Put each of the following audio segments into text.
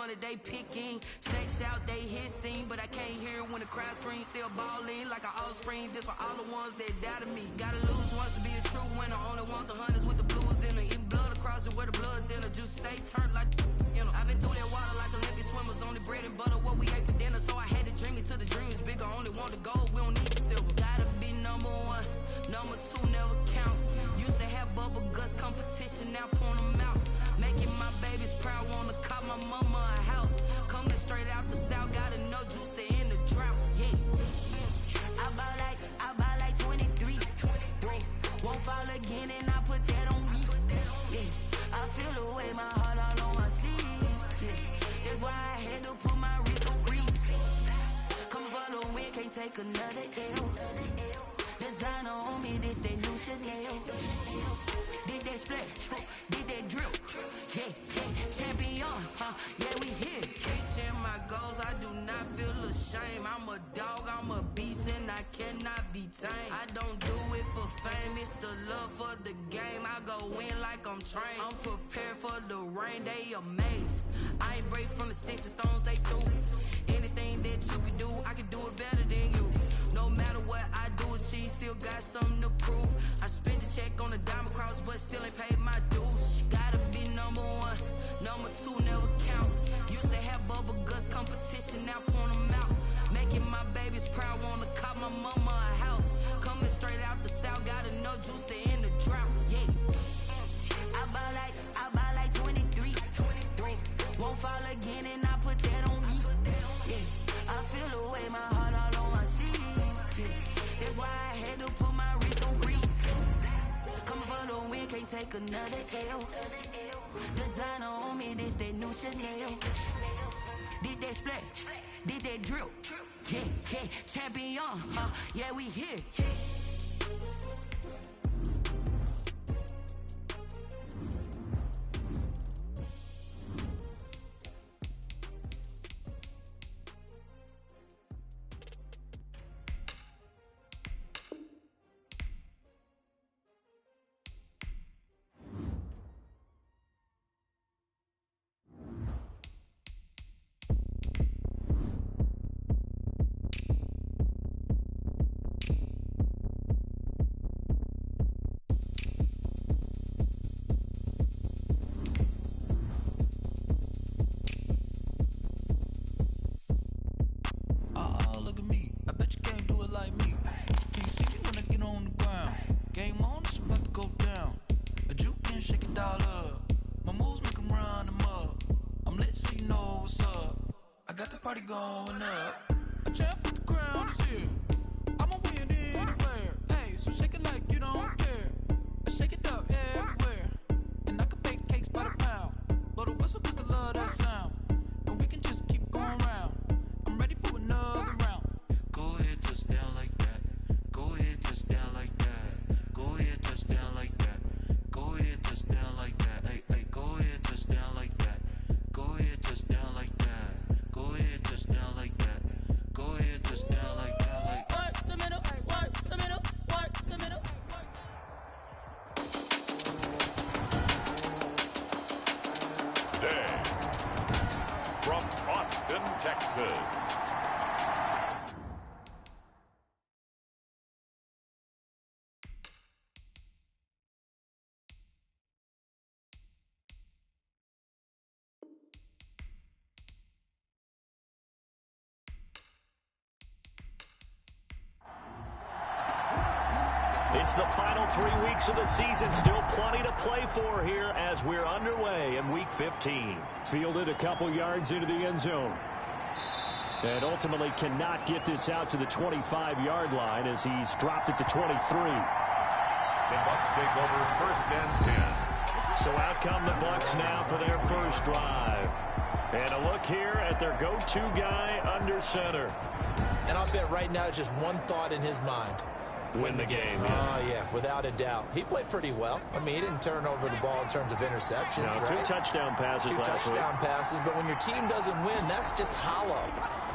one that they picking. Snakes out, they hissing, but I can't hear when the crowd screams. Still balling like an offspring. This for all the ones that doubted me. Gotta lose once to be a true winner. Only want the hunters with the blues in her. Eating blood across it where the blood dinner. Juice stay turned like, you know. I've been through that water like Olympic swimmers. Only bread and butter, what we ate for dinner. So I had to dream it till the dream is bigger. Only want the gold, we don't need the silver. Gotta be number one, number two never count. Used to have bubble guts competition, now point them out. Making my babies proud, wanna call my mama a house. Coming straight out the south, got enough juice to end the drought. Yeah, I bought like 23. Won't fall again, and I put that on me. Yeah, I feel the way, my heart all on my sleeve. Yeah, that's why I had to put my wrist on freeze. Come for the win, can't take another L. Designer on me, this that new Chanel. Did that splash, did that drip. Yeah, champion, yeah, we here. Reaching my goals, I do not feel ashamed. I'm a dog, I'm a beast, and I cannot be tamed. I don't do it for fame, it's the love for the game. I go in like I'm trained. I'm prepared for the rain, they amazed. I ain't break from the sticks and stones they threw. Anything that you can do, I can do it better than you. No matter what I do, achieve, still got something to prove. I spent the check on the diamond cross, but still ain't paid my dues. Gotta be number one, number two never count. Used to have bubble guts competition, now point them out. Making my babies proud, wanna call my mama a house. Coming straight out the south, got enough juice to end the drought. Yeah, I bought like 23. Won't fall again, and I put that on me. Yeah, I feel the way, my heart all on my sleeve. Yeah, that's why I had to put my wrist on freeze. Coming for the win, can't take another L. Designer on me, this that new Chanel. Did that splash, did that drip. Yeah, champion, yeah, we here. Going up, a champ with the crown is here. I'ma win anywhere. Hey, so shake it like you don't care. I shake it up everywhere, and I can bake cakes by the pound. Blow the whistle 'cause I love that sound, and we can just keep going round. I'm ready for another round. Go ahead, touch down like that. Go ahead, touch down like that. Go ahead, touch down like that. Go ahead, touch down like that. Hey, go ahead, touch down like that. Go ahead, touch down like that. Go ahead, touch down like that. Go ahead, touch down like that. Like work the middle, work the middle, work the middle. Today, from Austin, Texas. It's the final 3 weeks of the season. Still plenty to play for here as we're underway in Week 15. Fielded a couple yards into the end zone. And ultimately cannot get this out to the 25-yard line as he's dropped it to 23. The Bucs take over 1st and 10. So out come the Bucs now for their first drive. And a look here at their go-to guy under center. And I'll bet right now it's just one thought in his mind. Win the game. Yeah, without a doubt. He played pretty well. I mean, he didn't turn over the ball in terms of interceptions, No, right? 2 touchdown passes Two last week. touchdown passes, but when your team doesn't win, that's just hollow.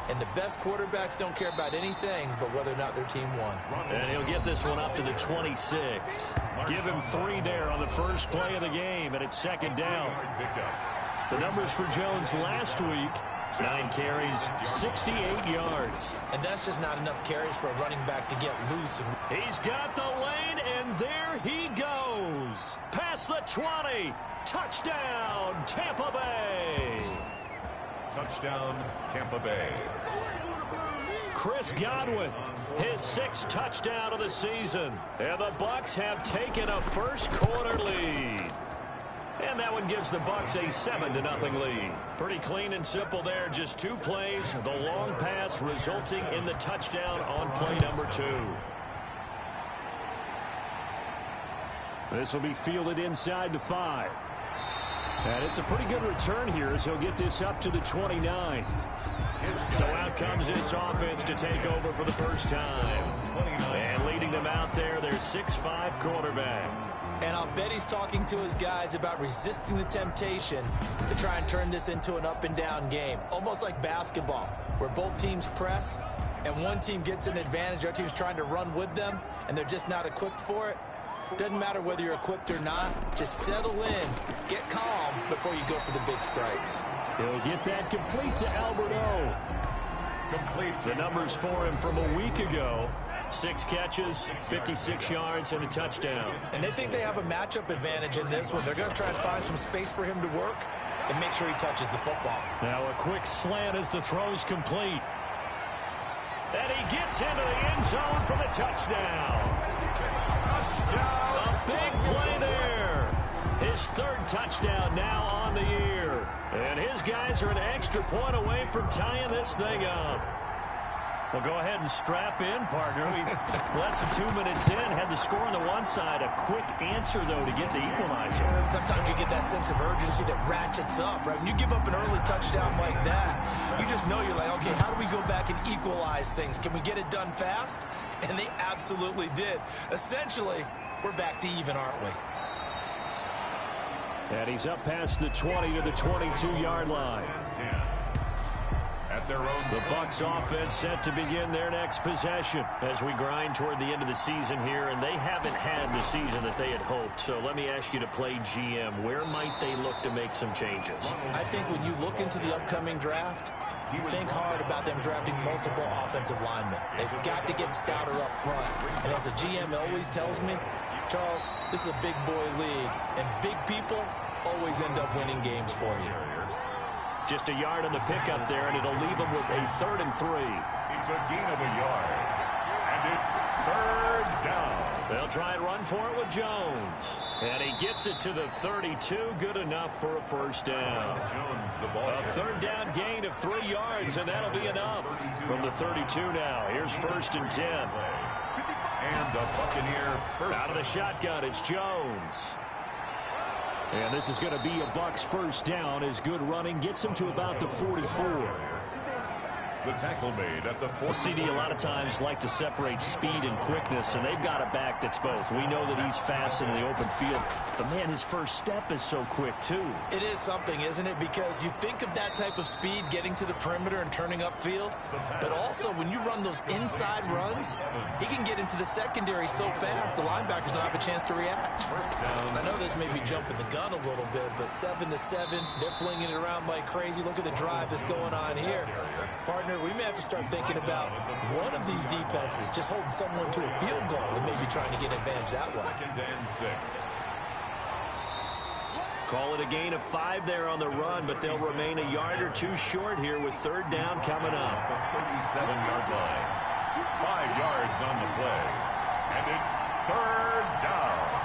And the best quarterbacks don't care about anything but whether or not their team won. And he'll get this one up to the 26. Give him 3 there on the first play of the game, and it's 2nd down. The numbers for Jones last week: 9 carries, 68 yards. And that's just not enough carries for a running back to get loose. He's got the lane, and there he goes. Past the 20. Touchdown, Tampa Bay. Touchdown, Tampa Bay. Chris Godwin, his 6th touchdown of the season. And the Bucs have taken a first-quarter lead. And that one gives the Bucs a 7-0 lead. Pretty clean and simple there. Just 2 plays. The long pass resulting in the touchdown on play number 2. This will be fielded inside the 5. And it's a pretty good return here as he'll get this up to the 29. So out comes this offense to take over for the first time. And leading them out there, their 6'5" quarterback. And I'll bet he's talking to his guys about resisting the temptation to try and turn this into an up-and-down game. Almost like basketball, where both teams press, and one team gets an advantage, our team's trying to run with them, and they're just not equipped for it. Doesn't matter whether you're equipped or not. Just settle in, get calm before you go for the big strikes. He'll get that complete to Albert O. Complete. The numbers for him from a week ago: 6 catches, 56 yards, and a touchdown. And they think they have a matchup advantage in this one. They're going to try and find some space for him to work and make sure he touches the football. Now a quick slant as the throw's complete. And he gets into the end zone for the touchdown. A big play there. His 3rd touchdown now on the year. And his guys are an extra point away from tying this thing up. Well, go ahead and strap in, partner. We less than 2 minutes in, had the score on the one side. A quick answer, though, to get the equalizer. Sometimes you get that sense of urgency that ratchets up, right? When you give up an early touchdown like that, you just know you're like, okay, how do we go back and equalize things? Can we get it done fast? And they absolutely did. Essentially, we're back to even, aren't we? And he's up past the 20 to the 22-yard line. The Bucs offense set to begin their next possession as we grind toward the end of the season here, and they haven't had the season that they had hoped. So let me ask you to play GM. Where might they look to make some changes? I think when you look into the upcoming draft, think hard about them drafting multiple offensive linemen. They've got to get stouter up front. And as a GM always tells me, Charles, this is a big boy league, and big people always end up winning games for you. Just a yard on the pickup there, and it'll leave them with a 3rd and 3. It's a gain of a yard, and it's 3rd down. They'll try and run for it with Jones. And he gets it to the 32. Good enough for a first down. Jones, the ball. A 3rd down gain of 3 yards, and that'll be enough. From the 32 now, here's 1st and 10. And the Buccaneer first. Out of the shotgun, it's Jones. And this is going to be a Bucs first down as good running gets him to about the 44. The tackle made at the 40. Well, CD a lot of times like to separate speed and quickness, and they've got a back that's both. We know that he's fast in the open field, but, man, his first step is so quick, too. It is something, isn't it? Because you think of that type of speed getting to the perimeter and turning upfield, but also when you run those inside runs, he can get into the secondary so fast the linebackers don't have a chance to react. I know this may be jumping the gun a little bit, but 7-7, they're flinging it around like crazy. Look at the drive that's going on here. Partner, we may have to start thinking about one of these defenses just holding someone to a field goal and maybe trying to get advantage that way. 2nd and 6. Call it a gain of 5 there on the run, but they'll remain a yard or 2 short here with 3rd down coming up. The 37-yard line. 5 yards on the play. And it's 3rd down.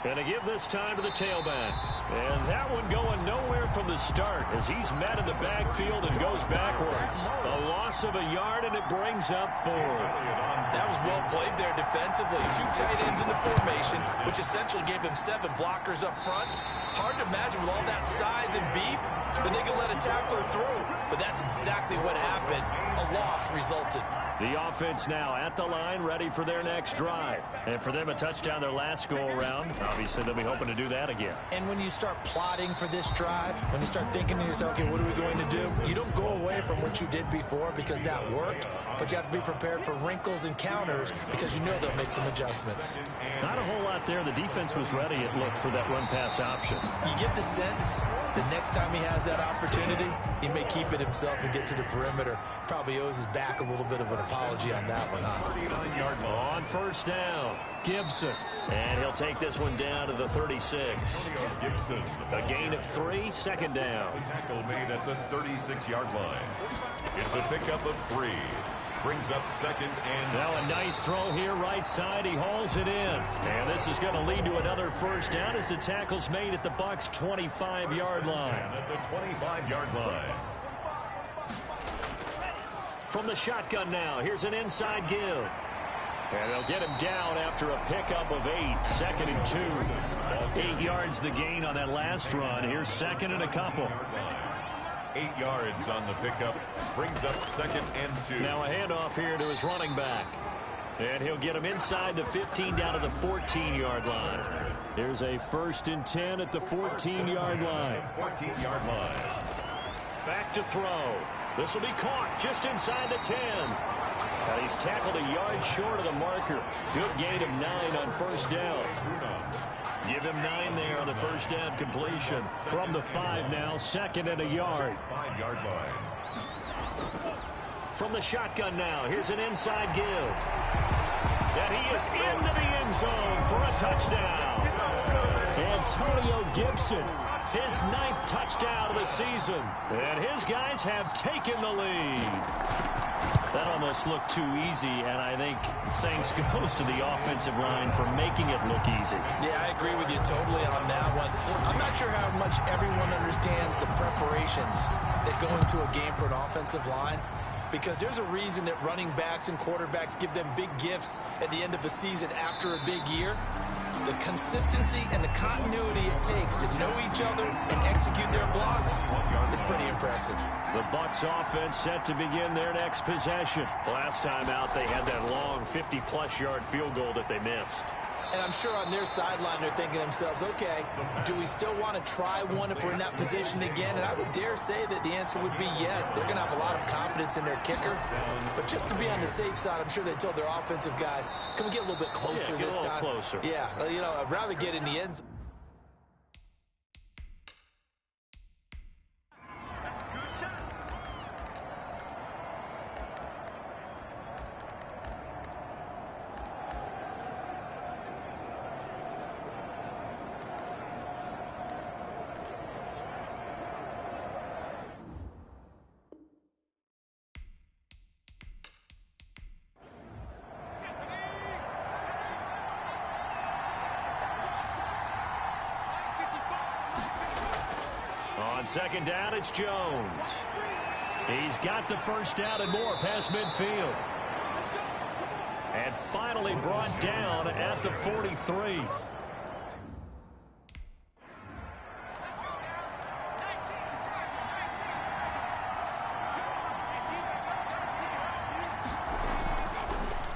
And to give this time to the tailback. And that one going nowhere from the start as he's met in the backfield and goes backwards. A loss of a yard, and it brings up 4th. That was well played there defensively. 2 tight ends in the formation, which essentially gave him 7 blockers up front. Hard to imagine with all that size and beef, But they could let a tackler through. But that's exactly what happened. A loss resulted. The offense now at the line, ready for their next drive. And for them, a touchdown their last go-around. Obviously, they'll be hoping to do that again. And when you start plotting for this drive, when you start thinking to yourself, okay, what are we going to do? You don't go away from what you did before because that worked, but you have to be prepared for wrinkles and counters because you know they'll make some adjustments. Not a whole lot there. The defense was ready, it looked, for that run-pass option. You get the sense the next time he has that opportunity, he may keep it himself and get to the perimeter. Probably owes his back a little bit of an apology on that one. 39-yard line. On first down, Gibson. And he'll take this one down to the 36. Gibson. A gain of 3, second down. Tackle made at the 36-yard line. It's a pickup of 3. Brings up second and... Now a nice throw here, right side. He hauls it in. And this is going to lead to another first down as the tackle's made at the Bucs' 25-yard line. At the 25-yard line. From the shotgun now, here's an inside give. And they'll get him down after a pickup of 8, second and 2. 8 yards the gain on that last run. Here's second and a couple. 8 yards on the pickup. Brings up second and 2. Now a handoff here to his running back. And he'll get him inside the 15 down to the 14-yard line. There's a first and 10 at the 14-yard line. 14-yard line. Back to throw. This will be caught just inside the 10. And he's tackled a yard short of the marker. Good gain of 9 on first down. Give him 9 there on the first down completion. From the 5 now, second and a yard. 5-yard line. From the shotgun now, here's an inside give. And he is into the end zone for a touchdown. Antonio Gibson, his 9th touchdown of the season. And his guys have taken the lead. That almost looked too easy, and I think thanks goes to the offensive line for making it look easy. Yeah, I agree with you totally on that one. I'm not sure how much everyone understands the preparations that go into a game for an offensive line, because there's a reason that running backs and quarterbacks give them big gifts at the end of the season after a big year. The consistency and the continuity it takes to know each other and execute their blocks is pretty impressive. The Bucs offense set to begin their next possession. Last time out, they had that long 50-plus yard field goal that they missed. And I'm sure on their sideline they're thinking to themselves, okay, do we still want to try one if we're in that position again? And I would dare say that the answer would be yes. They're going to have a lot of confidence in their kicker. But just to be on the safe side, I'm sure they told their offensive guys, can we get a little bit closer this time? Closer. Yeah, you know, I'd rather get in the end zone. On second down, it's Jones. He's got the first down and more past midfield. And finally brought down at the 43.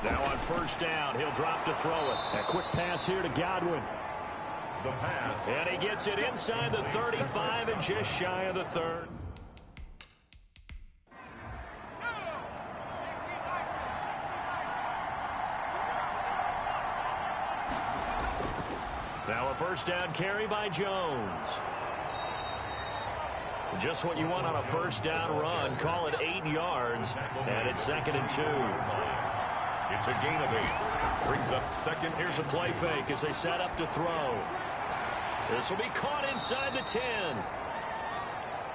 Now on first down, he'll drop to throw it. A quick pass here to Godwin. The pass. And he gets it inside the 35 and just shy of the 3rd. Now a first down carry by Jones. Just what you want on a first down run. Call it 8 yards. And it's second and 2. It's a gain of 8. Brings up second. Here's a play fake as they set up to throw. This will be caught inside the 10.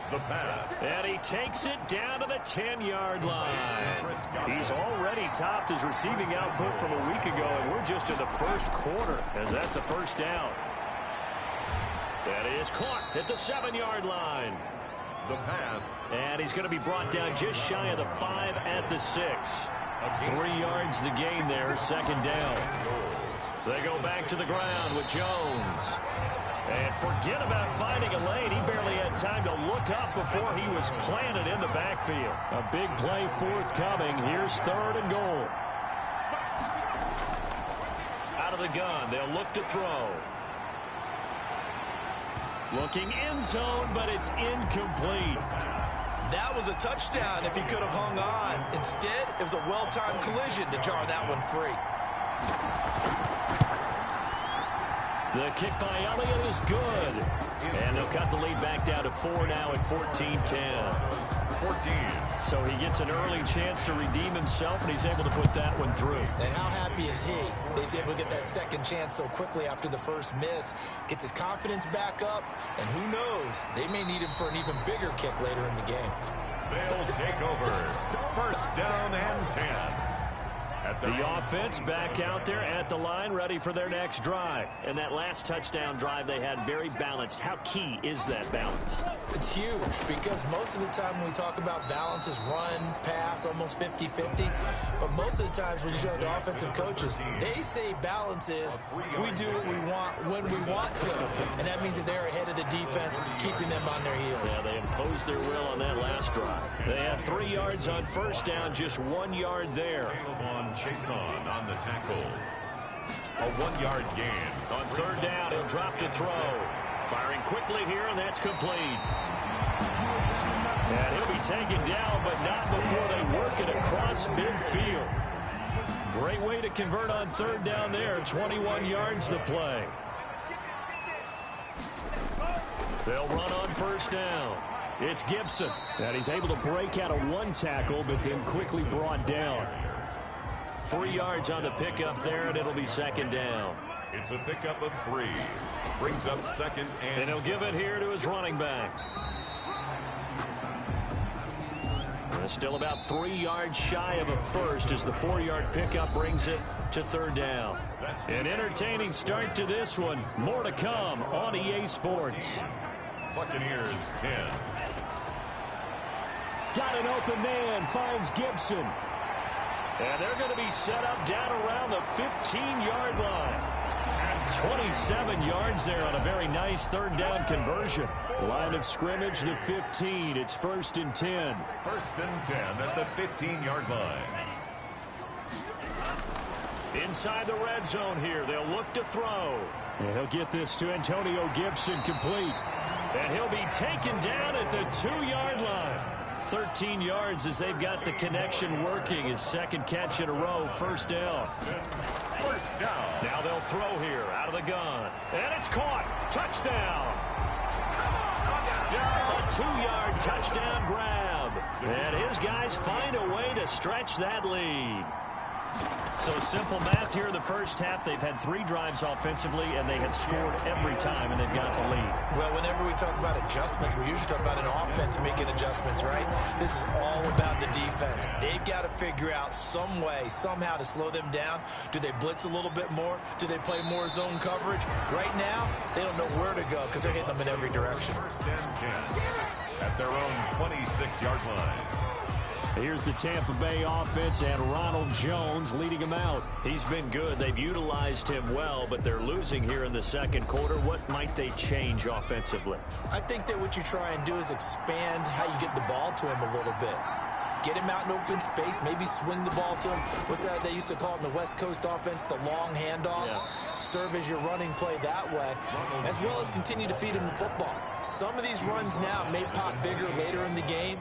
The pass. And he takes it down to the 10-yard line. He's already topped his receiving output from a week ago, and we're just in the first quarter as that's a first down. That is caught at the 7-yard line. The pass. And he's going to be brought down just shy of the 5 at the 6. 3 yards the gain there, second down. They go back to the ground with Jones. And forget about finding a lane. He barely had time to look up before he was planted in the backfield. A big play forthcoming. Here's 3rd and goal. Out of the gun, they'll look to throw. Looking end zone, but it's incomplete. That was a touchdown if he could have hung on. Instead, it was a well-timed collision to jar that one free. The kick by Elliott is good. And they'll cut the lead back down to 4 now at 14-10. 14. So he gets an early chance to redeem himself, and he's able to put that one through. And how happy is he? He's able to get that second chance so quickly after the first miss. Gets his confidence back up, and who knows? They may need him for an even bigger kick later in the game. They'll take over. 1st down and 10. The offense back out there at the line, ready for their next drive. And that last touchdown drive they had very balanced. How key is that balance? It's huge because most of the time when we talk about balance is run, pass, almost 50-50. But most of the times when you talk to offensive coaches, they say balance is we do what we want when we want to. And that means that they're ahead of the defense, keeping them on their heels. Yeah, they imposed their will on that last drive. They had 3 yards on 1st down, just 1 yard there. Chason on the tackle. A 1-yard gain. On 3rd down, he'll drop to throw. Firing quickly here, and that's complete. And he'll be taken down, but not before they work it across midfield. Great way to convert on 3rd down there. 21 yards the play. They'll run on 1st down. It's Gibson. And he's able to break out of 1 tackle, but then quickly brought down. 3 yards on the pickup there, and it'll be 2nd down. It's a pickup of 3. Brings up 2nd and he'll give it here to his running back. Still about 3 yards shy of a first as the 4-yard pickup brings it to 3rd down. An entertaining start to this one. More to come on EA Sports. Buccaneers 10. Got an open man, finds Gibson. And they're going to be set up down around the 15-yard line. 27 yards there on a very nice 3rd down conversion. Line of scrimmage to 15. It's 1st and 10. 1st and 10 at the 15-yard line. Inside the red zone here. They'll look to throw. And he'll get this to Antonio Gibson complete. And he'll be taken down at the 2-yard line. 13 yards as they've got the connection working. His 2nd catch in a row. 1st down. 1st down. Now they'll throw here out of the gun. And it's caught. Touchdown. A 2-yard touchdown grab. And his guys find a way to stretch that lead. So simple math here in the first half. They've had 3 drives offensively, and they have scored every time, and they've got the lead. Well, whenever we talk about adjustments, we usually talk about an offense making adjustments, right? This is all about the defense. They've got to figure out some way, somehow to slow them down. Do they blitz a little bit more? Do they play more zone coverage? Right now, they don't know where to go because they're hitting them in every direction. 1st and 10 at their own 26-yard line. Here's the Tampa Bay offense and Ronald Jones leading him out. He's been good. They've utilized him well, but they're losing here in the 2nd quarter. What might they change offensively? I think that what you try and do is expand how you get the ball to him a little bit. Get him out in open space, maybe swing the ball to him. What's that they used to call it in the West Coast offense, the long handoff? Yeah. Serve as your running play that way, as well as continue to feed him the football. Some of these runs now may pop bigger later in the game.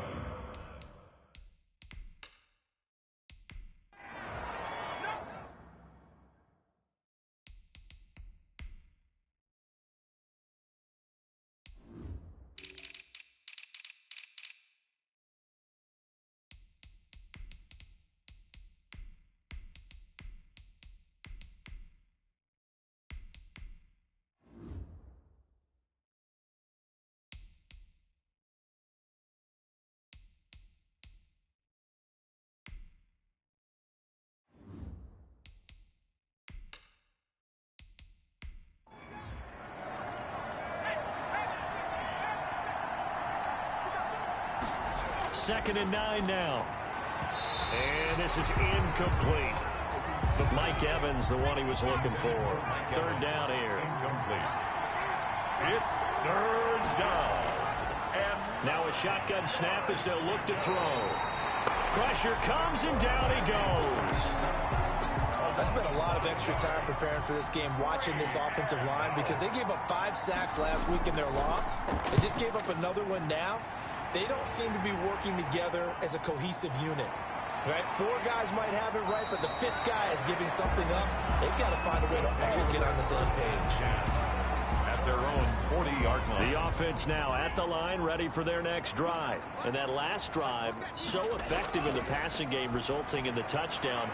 Second and 9 now. And this is incomplete. But Mike Evans, the one he was looking for. 3rd down here. Incomplete. It's third down. And now a shotgun snap as they'll look to throw. Pressure comes and down he goes. I spent a lot of extra time preparing for this game watching this offensive line because they gave up 5 sacks last week in their loss. They just gave up another one now. They don't seem to be working together as a cohesive unit. Right? 4 guys might have it right, but the 5th guy is giving something up. They've got to find a way to all get on the same page. At their own 40-yard line. The offense now at the line, ready for their next drive. And that last drive, so effective in the passing game, resulting in the touchdown.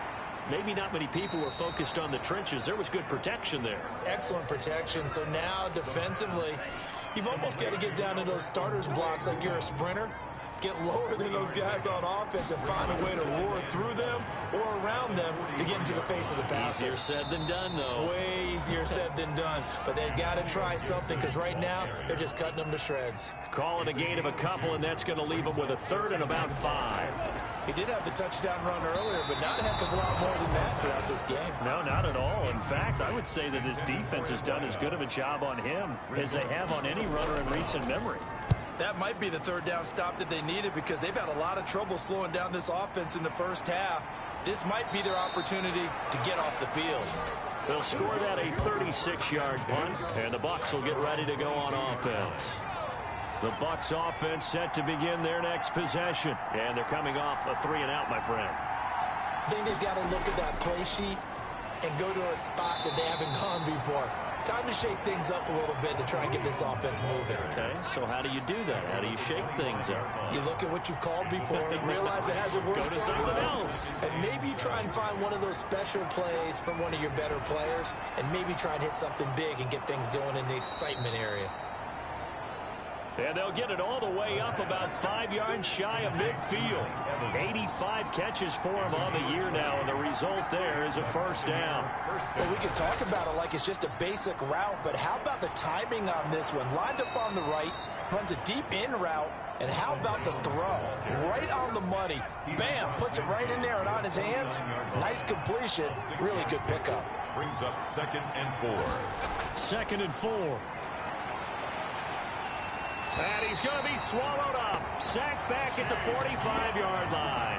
Maybe not many people were focused on the trenches. There was good protection there. Excellent protection. So now defensively, you've almost got to get down to those starters blocks like you're a sprinter. Get lower than those guys on offense and find a way to roar through them or around them to get into the face of the passer. Easier said than done, though. Way easier said than done. But they've got to try something because right now they're just cutting them to shreds. Call it a gain of a couple, and that's going to leave them with a 3rd and about 5. He did have the touchdown run earlier, but not a heck of a lot more than that throughout this game. No, not at all. In fact, I would say that this defense has done as good of a job on him as they have on any runner in recent memory. That might be the 3rd down stop that they needed because they've had a lot of trouble slowing down this offense in the first half. This might be their opportunity to get off the field. They'll score that a 36-yard punt, and the Bucs will get ready to go on offense. The Bucs offense set to begin their next possession, and they're coming off a 3-and-out, my friend. I think they've got to look at that play sheet and go to a spot that they haven't gone before. Time to shake things up a little bit to try and get this offense moving. Okay, so how do you do that? How do you shake things up? You look at what you've called before, realize it hasn't worked. Go to something else. And maybe try and find one of those special plays from one of your better players, and maybe try and hit something big and get things going in the excitement area. And they'll get it all the way up about 5 yards shy of midfield. 85 catches for him on the year now, and the result there is a 1st down. Well, we can talk about it like it's just a basic route, but how about the timing on this one? Lined up on the right, runs a deep in route, and how about the throw? Right on the money. Bam, puts it right in there and on his hands. Nice completion. Really good pickup. Brings up 2nd and 4. 2nd and 4. And he's going to be swallowed up. Sacked back at the 45-yard line.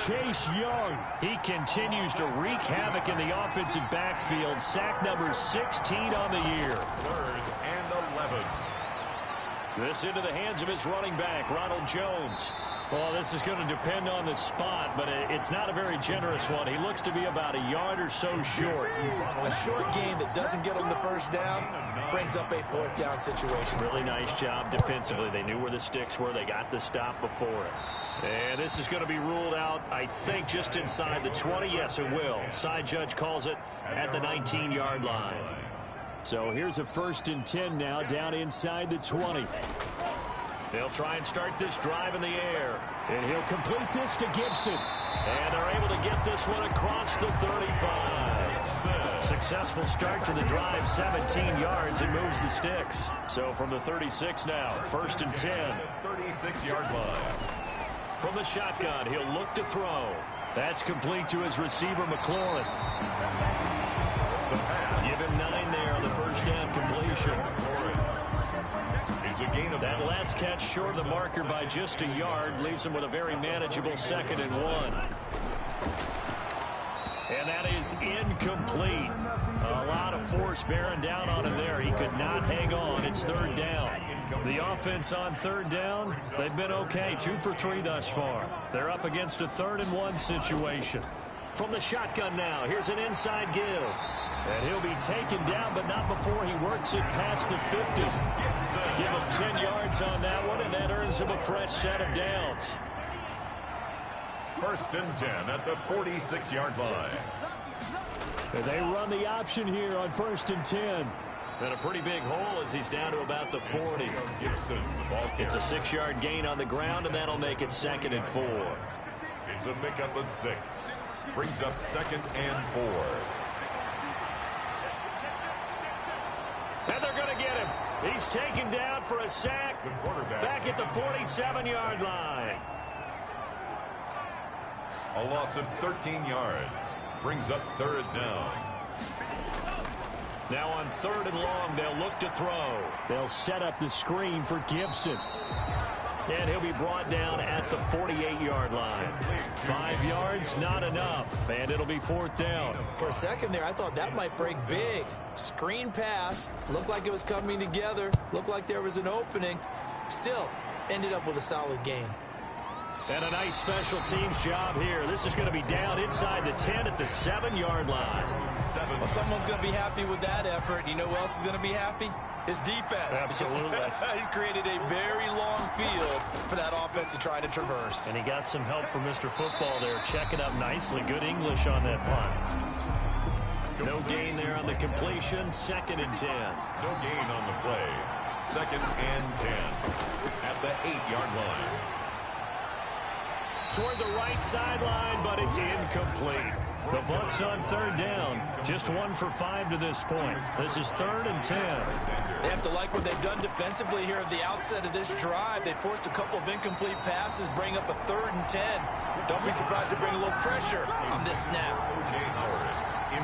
Chase Young, he continues to wreak havoc in the offensive backfield. Sack number 16 on the year. 3rd and 11. This into the hands of his running back, Ronald Jones. Well, this is going to depend on the spot, but it's not a very generous one. He looks to be about a yard or so short. A short gain that doesn't get him the 1st down brings up a 4th down situation. Really nice job defensively. They knew where the sticks were. They got the stop before it. And this is going to be ruled out, I think, just inside the 20. Yes, it will. Side judge calls it at the 19-yard line. So here's a 1st and 10 now down inside the 20. They'll try and start this drive in the air. And he'll complete this to Gibson. And they're able to get this one across the 35. Successful start to the drive, 17 yards, and moves the sticks. So from the 36 now, 1st and 10. 36-yard line. From the shotgun, he'll look to throw. That's complete to his receiver, McLaurin. Give him 9 there on the 1st down completion. It's a gain of that last catch short of the marker by just a yard leaves him with a very manageable 2nd and 1. And that is incomplete. A lot of force bearing down on him there. He could not hang on. It's 3rd down. The offense on 3rd down, they've been okay. 2 for 3 thus far. They're up against a 3rd and 1 situation. From the shotgun now, here's an inside give. And he'll be taken down, but not before he works it past the 50. Give him 10 yards on that one, and that earns him a fresh set of downs. 1st and 10 at the 46-yard line. And they run the option here on 1st and 10. And a pretty big hole as he's down to about the 40. Gibson, the ball carrier. It's a 6-yard gain on the ground, and that'll make it 2nd and 4. It's a pickup of 6. Brings up 2nd and 4. And they're going to get him. He's taken down for a sack back at the 47-yard line. A loss of 13 yards. Brings up 3rd down. Now on 3rd and long, they'll look to throw. They'll set up the screen for Gibson. And he'll be brought down at the 48-yard line. 5 yards, not enough, and it'll be 4th down. For a second there, I thought that might break big. Screen pass, looked like it was coming together, looked like there was an opening. Still, ended up with a solid gain. And a nice special teams job here. This is going to be down inside the 10 at the 7-yard line. Well, someone's going to be happy with that effort. You know who else is going to be happy? His defense. Absolutely. He's created a very long field for that offense to try to traverse. And he got some help from Mr. Football there, checking up nicely. Good English on that punt. No gain there on the completion. 2nd and 10. No gain on the play. 2nd and 10 at the 8-yard line. Toward the right sideline, but it's incomplete. The Bucs on 3rd down. Just 1 for 5 to this point. This is 3rd and 10. They have to like what they've done defensively here at the outset of this drive. They forced a couple of incomplete passes, bring up a 3rd and 10. Don't be surprised to bring a little pressure on this snap.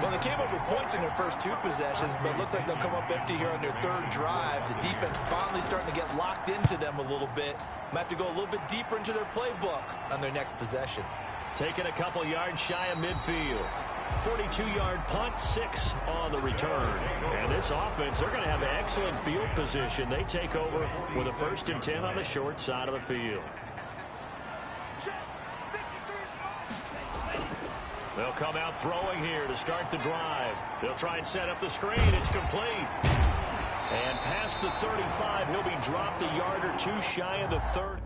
Well, they came up with points in their first 2 possessions, but it looks like they'll come up empty here on their 3rd drive. The defense finally starting to get locked into them a little bit. Might have to go a little bit deeper into their playbook on their next possession. Taking a couple yards shy of midfield. 42-yard punt, 6 on the return. And this offense, they're going to have excellent field position. They take over with a 1st and 10 on the short side of the field. They'll come out throwing here to start the drive. They'll try and set up the screen. It's complete. And past the 35, he'll be dropped a yard or 2 shy of the 30.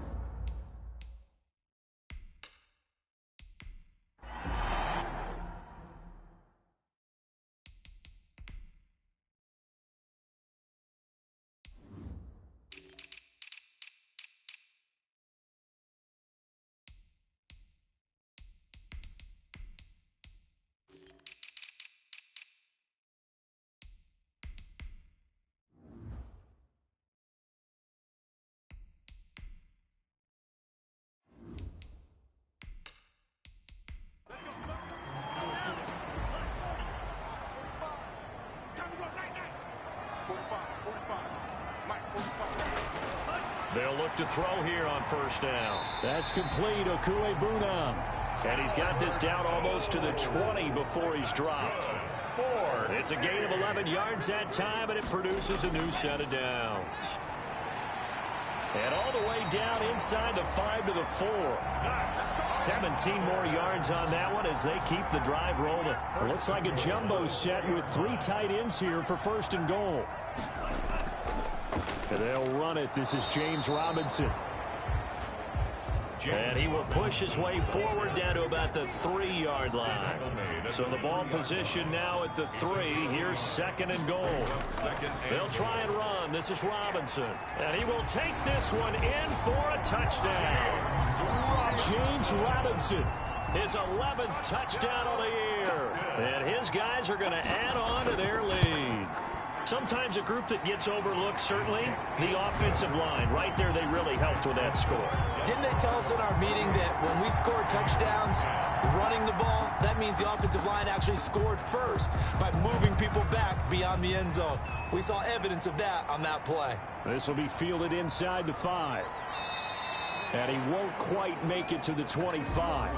They'll look to throw here on 1st down. That's complete, Okuebuna. And he's got this down almost to the 20 before he's dropped. It's a gain of 11 yards that time, and it produces a new set of downs. And all the way down inside the 5 to the 4. 17 more yards on that one as they keep the drive rolling. It looks like a jumbo set with 3 tight ends here for 1st and goal. And they'll run it. This is James Robinson. And he will push his way forward down to about the 3-yard line. So the ball position now at the 3. Here's 2nd and goal. They'll try and run. This is Robinson. And he will take this one in for a touchdown. James Robinson, his 11th touchdown on the year. And his guys are going to add on to their lead. Sometimes a group that gets overlooked, certainly, the offensive line. Right there, they really helped with that score. Didn't they tell us in our meeting that when we scored touchdowns running the ball, that means the offensive line actually scored first by moving people back beyond the end zone? We saw evidence of that on that play. This will be fielded inside the 5. And he won't quite make it to the 25.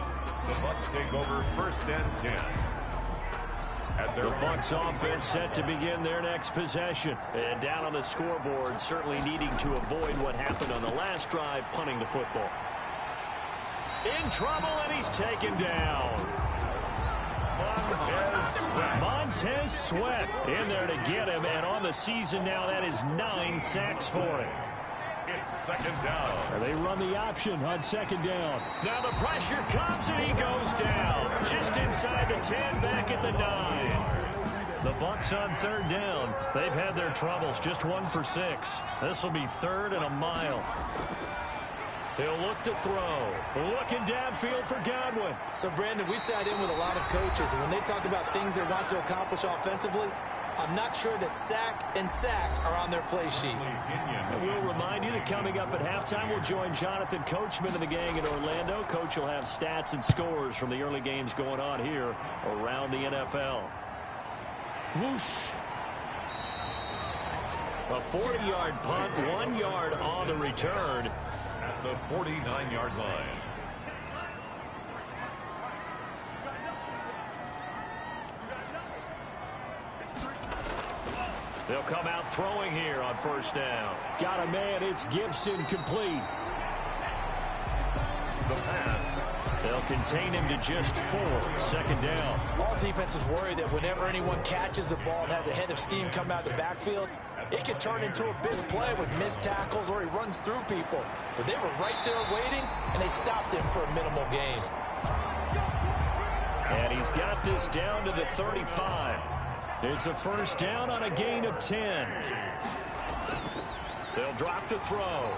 The Bucs take over 1st and 10. The Bucs offense set to begin their next possession. And down on the scoreboard, certainly needing to avoid what happened on the last drive, punting the football. In trouble, and he's taken down. Montez Sweat in there to get him, and on the season now, that is 9 sacks for him. It's 2nd down. And they run the option on 2nd down. Now the pressure comes, and he goes down. Just inside the 10, back at the 9. The Bucs on 3rd down. They've had their troubles, just 1 for 6. This will be 3rd and a mile. He'll look to throw. Looking downfield for Godwin. So, Brandon, we sat in with a lot of coaches, and when they talk about things they want to accomplish offensively, I'm not sure that sack and sack are on their play sheet. And we'll remind you that coming up at halftime, we'll join Jonathan Coachman and the gang in Orlando. Coach will have stats and scores from the early games going on here around the NFL. Whoosh. A 40-yard punt, 1 yard on the return. At the 49-yard line. They'll come out throwing here on first down. Got a man. It's Gibson, complete. The pass. They'll contain him to just 4. Second down. All defenses worry that whenever anyone catches the ball and has a head of steam come out of the backfield, it can turn into a big play with missed tackles or he runs through people. But they were right there waiting, and they stopped him for a minimal gain. And he's got this down to the 35. It's a first down on a gain of 10. They'll drop to throw.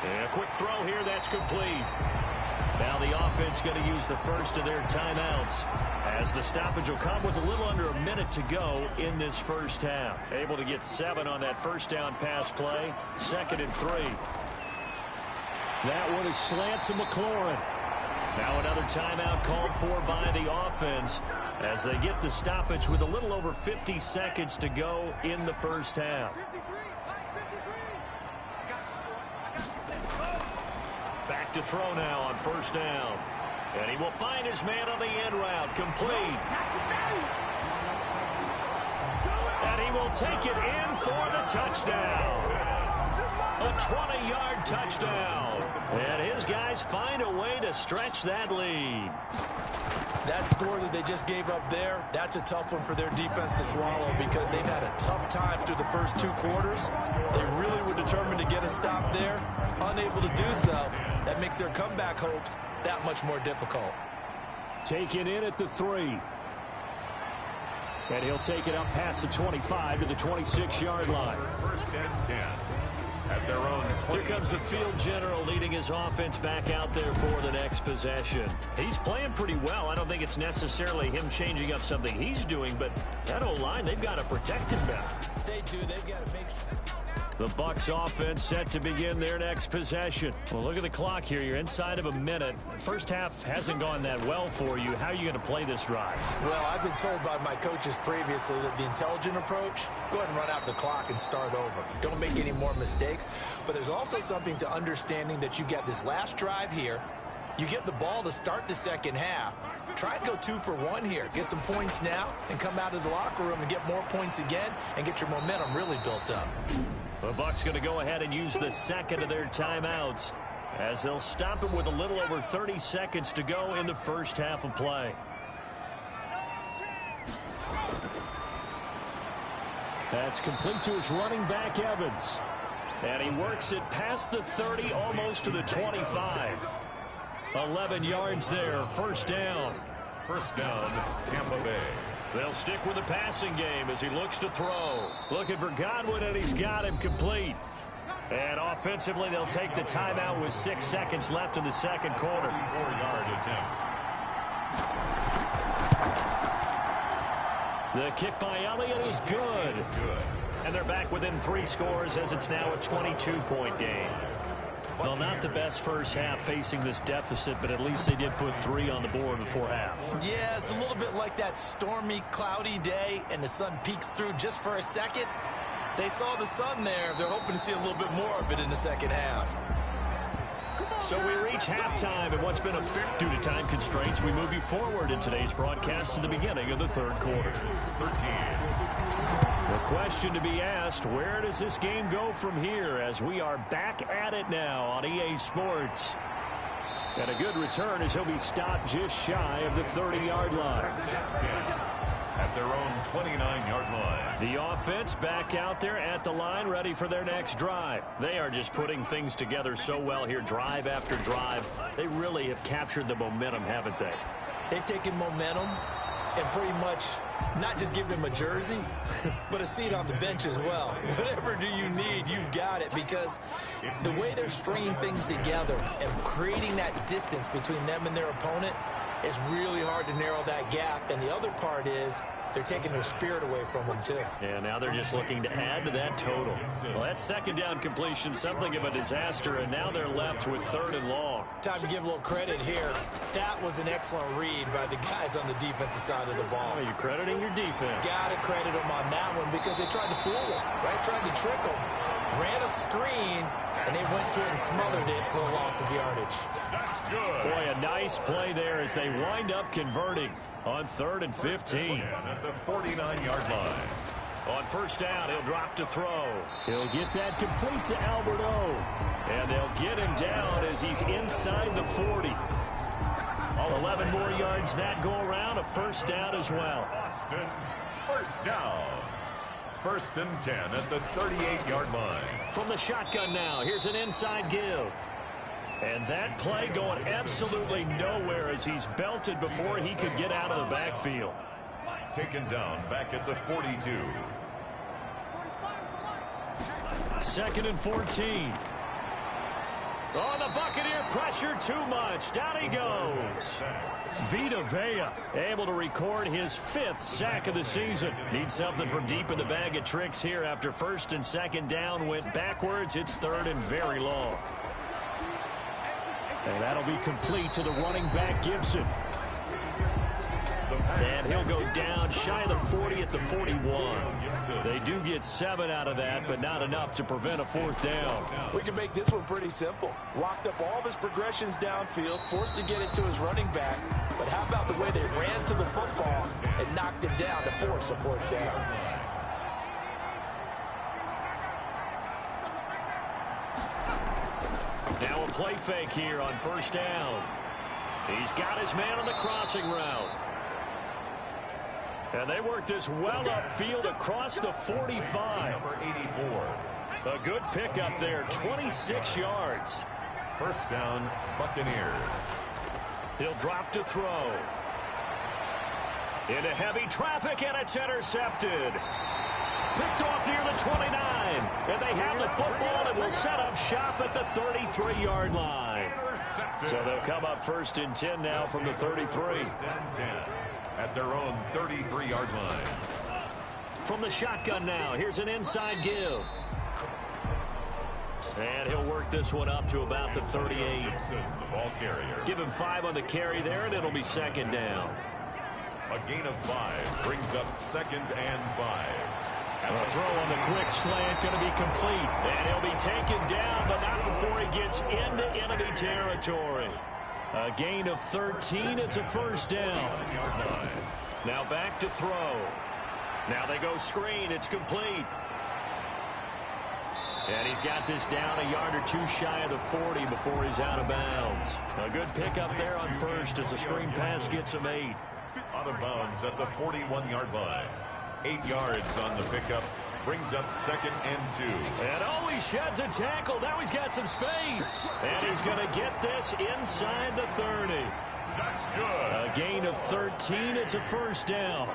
And a quick throw here, that's complete. Now the offense going to use the first of their timeouts, as the stoppage will come with a little under a minute to go in this first half. Able to get 7 on that first down pass play. 2nd and 3. That one is slant to McLaurin. Now another timeout called for by the offense as they get the stoppage with a little over 50 seconds to go in the first half. Back to throw now on first down. And he will find his man on the end route. Complete. And he will take it in for the touchdown. A 20-yard touchdown. And his guys find a way to stretch that lead. That score that they just gave up there, that's a tough one for their defense to swallow because they've had a tough time through the first 2 quarters. They really were determined to get a stop there. Unable to do so, that makes their comeback hopes that much more difficult. Taken in at the 3. And he'll take it up past the 25 to the 26-yard line. First and 10. At their own 20. Here comes the field general leading his offense back out there for the next possession. He's playing pretty well. I don't think it's necessarily him changing up something he's doing, but that O-line, they've got to protect him better. They do. They've got to make sure. The Bucs offense set to begin their next possession. Well, look at the clock here. You're inside of a minute. First half hasn't gone that well for you. How are you going to play this drive? Well, I've been told by my coaches previously that the intelligent approach, go ahead and run out the clock and start over. Don't make any more mistakes. But there's also something to understanding that you get this last drive here. You get the ball to start the second half. Try and go 2 for 1 here. Get some points now and come out of the locker room and get more points again and get your momentum really built up. The Bucs going to go ahead and use the second of their timeouts as they'll stop him with a little over 30 seconds to go in the first half of play. That's complete to his running back, Evans. And he works it past the 30, almost to the 25. 11 yards there, first down. First down, Tampa Bay. They'll stick with the passing game as he looks to throw. Looking for Godwin, and he's got him complete. And offensively, they'll take the timeout with 6 seconds left in the second quarter. 4-yard attempt. The kick by Elliott is good. And they're back within 3 scores as it's now a 22-point game. Well, not the best first half facing this deficit, but at least they did put 3 on the board before half. Yeah, it's a little bit like that stormy, cloudy day, and the sun peeks through just for a second. They saw the sun there. They're hoping to see a little bit more of it in the second half. So we reach halftime, and what's been a fair due to time constraints, we move you forward in today's broadcast to the beginning of the third quarter. 13. The question to be asked, where does this game go from here as we are back at it now on EA Sports? And a good return as he'll be stopped just shy of the 30-yard line. At their own 29-yard line. The offense back out there at the line, ready for their next drive. They are just putting things together so well here, drive after drive. They really have captured the momentum, haven't they? They've taken momentum and pretty much not just give him a jersey, but a seat on the bench as well. Whatever do you need, you've got it, because the way they're stringing things together and creating that distance between them and their opponent is really hard to narrow that gap. And the other part is they're taking their spirit away from them, too. Yeah, now they're just looking to add to that total. Well, that second down completion, something of a disaster, and now they're left with 3rd and long. Time to give a little credit here. That was an excellent read by the guys on the defensive side of the ball. Well, you're crediting your defense. Got to credit them on that one because they tried to fool them, right? Tried to trick them. Ran a screen, and they went to it and smothered it for a loss of yardage. That's good. Boy, a nice play there as they wind up converting on 3rd and 15. At the 49-yard line. On 1st down, he'll drop to throw. He'll get that complete to Albert O. And they'll get him down as he's inside the 40. 11 more yards that go around, a 1st down as well. Boston, 1st down. 1st and 10 at the 38-yard line. From the shotgun now, here's an inside give. And that play going absolutely nowhere as he's belted before he could get out of the backfield. Taken down back at the 42. 2nd and 14. Oh, the Buccaneer pressure too much. Down he goes. Vita Vea able to record his 5th sack of the season. Needs something from deep in the bag of tricks here after 1st and 2nd down went backwards. It's 3rd and very long. And that'll be complete to the running back Gibson. And he'll go down shy of the 40 at the 41. They do get 7 out of that, but not enough to prevent a 4th down. We can make this one pretty simple. Locked up all of his progressions downfield, forced to get it to his running back. But how about the way they ran to the football and knocked him down to force a 4th down? Now a play fake here on 1st down. He's got his man on the crossing route. And they work this well upfield across the 45. Number 84. A good pickup there, 26 yards. 1st down, Buccaneers. He'll drop to throw. Into heavy traffic, and it's intercepted. Picked off near the 29. And they have the football and will set up shop at the 33-yard line. So they'll come up 1st and 10 now from the 33. 1st and 10 at their own 33-yard line. From the shotgun now, here's an inside give. And he'll work this one up to about the 38. Gibson, the ball carrier. Give him 5 on the carry there, and it'll be 2nd down. A gain of 5 brings up 2nd and 5. A throw on the quick slant going to be complete. And he'll be taken down, but not before he gets into enemy territory. A gain of 13. It's a 1st down. Now back to throw. Now they go screen. It's complete. And he's got this down a yard or 2 shy of the 40 before he's out of bounds. A good pickup there on 1st as a screen pass gets him 8. Out of bounds at the 41-yard line. 8 yards on the pickup. Brings up 2nd and 2. And oh, he sheds a tackle. Now he's got some space. And he's going to get this inside the 30. That's good. A gain of 13. It's a 1st down.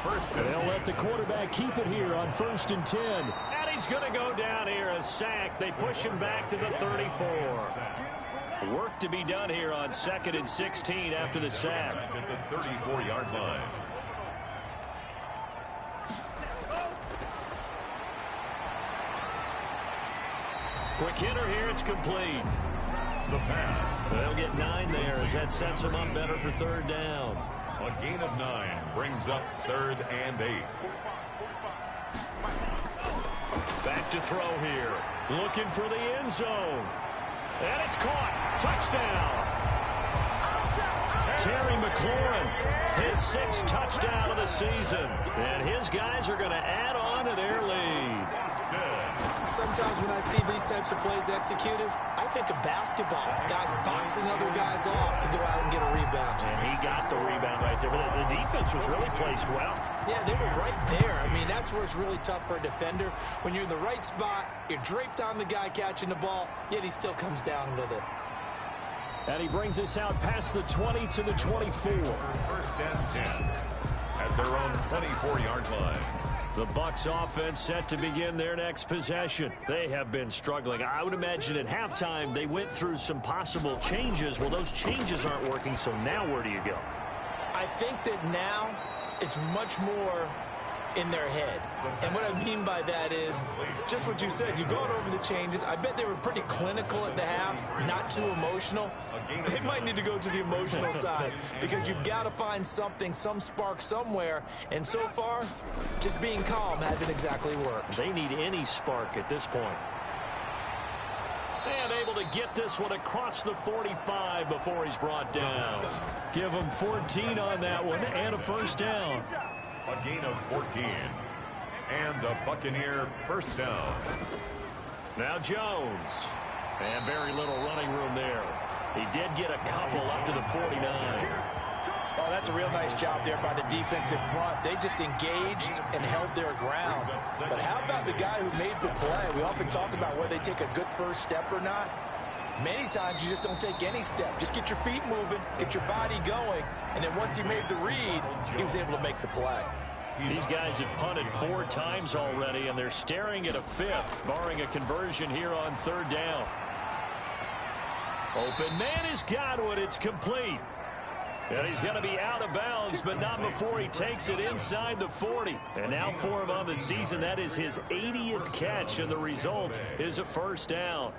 1st and They'll let the quarterback keep it here on 1st and 10. And he's going to go down here, a sack. They push him back to the 34. Work to be done here on 2nd and 16 after the sack. at the 34-yard line. Quick hitter here, it's complete. The pass. They'll get 9 there as that sets them up better for 3rd down. A gain of 9 brings up 3rd and 8. Back to throw here. Looking for the end zone. And it's caught. Touchdown. Terry McLaurin, his 6th touchdown of the season. And his guys are going to add on to their lead. Sometimes when I see these types of plays executed, I think of basketball. Guys boxing other guys off to go out and get a rebound. And he got the rebound right there. But the defense was really placed well. Yeah, they were right there. I mean, that's where it's really tough for a defender. When you're in the right spot, you're draped on the guy catching the ball, yet he still comes down with it. And he brings us out past the 20 to the 24. 1st and 10 at their own 24-yard line. The Bucs offense set to begin their next possession. They have been struggling. I would imagine at halftime they went through some possible changes. Well, those changes aren't working, so now where do you go? I think that now it's much more in their head. And what I mean by that is just what you said. You've gone over the changes. I bet they were pretty clinical at the half, not too emotional. They might need to go to the emotional side because you've got to find something, some spark somewhere. And so far, just being calm hasn't exactly worked. They need any spark at this point. And able to get this one across the 45 before he's brought down. Give him 14 on that one and a first down. A gain of 14. And a Buccaneer first down. Now Jones. And very little running room there. He did get a couple up to the 49. Oh, that's a real nice job there by the defensive front. They just engaged and held their ground. But how about the guy who made the play? We often talk about whether they take a good first step or not. Many times you just don't take any step. Just get your feet moving, get your body going, and then once he made the read, he was able to make the play. These guys have punted 4 times already, and they're staring at a 5th, barring a conversion here on 3rd down. Open man is Godwin. It's complete. And he's going to be out of bounds, but not before he takes it inside the 40. And now for him on the season, that is his 80th catch, and the result is a first down.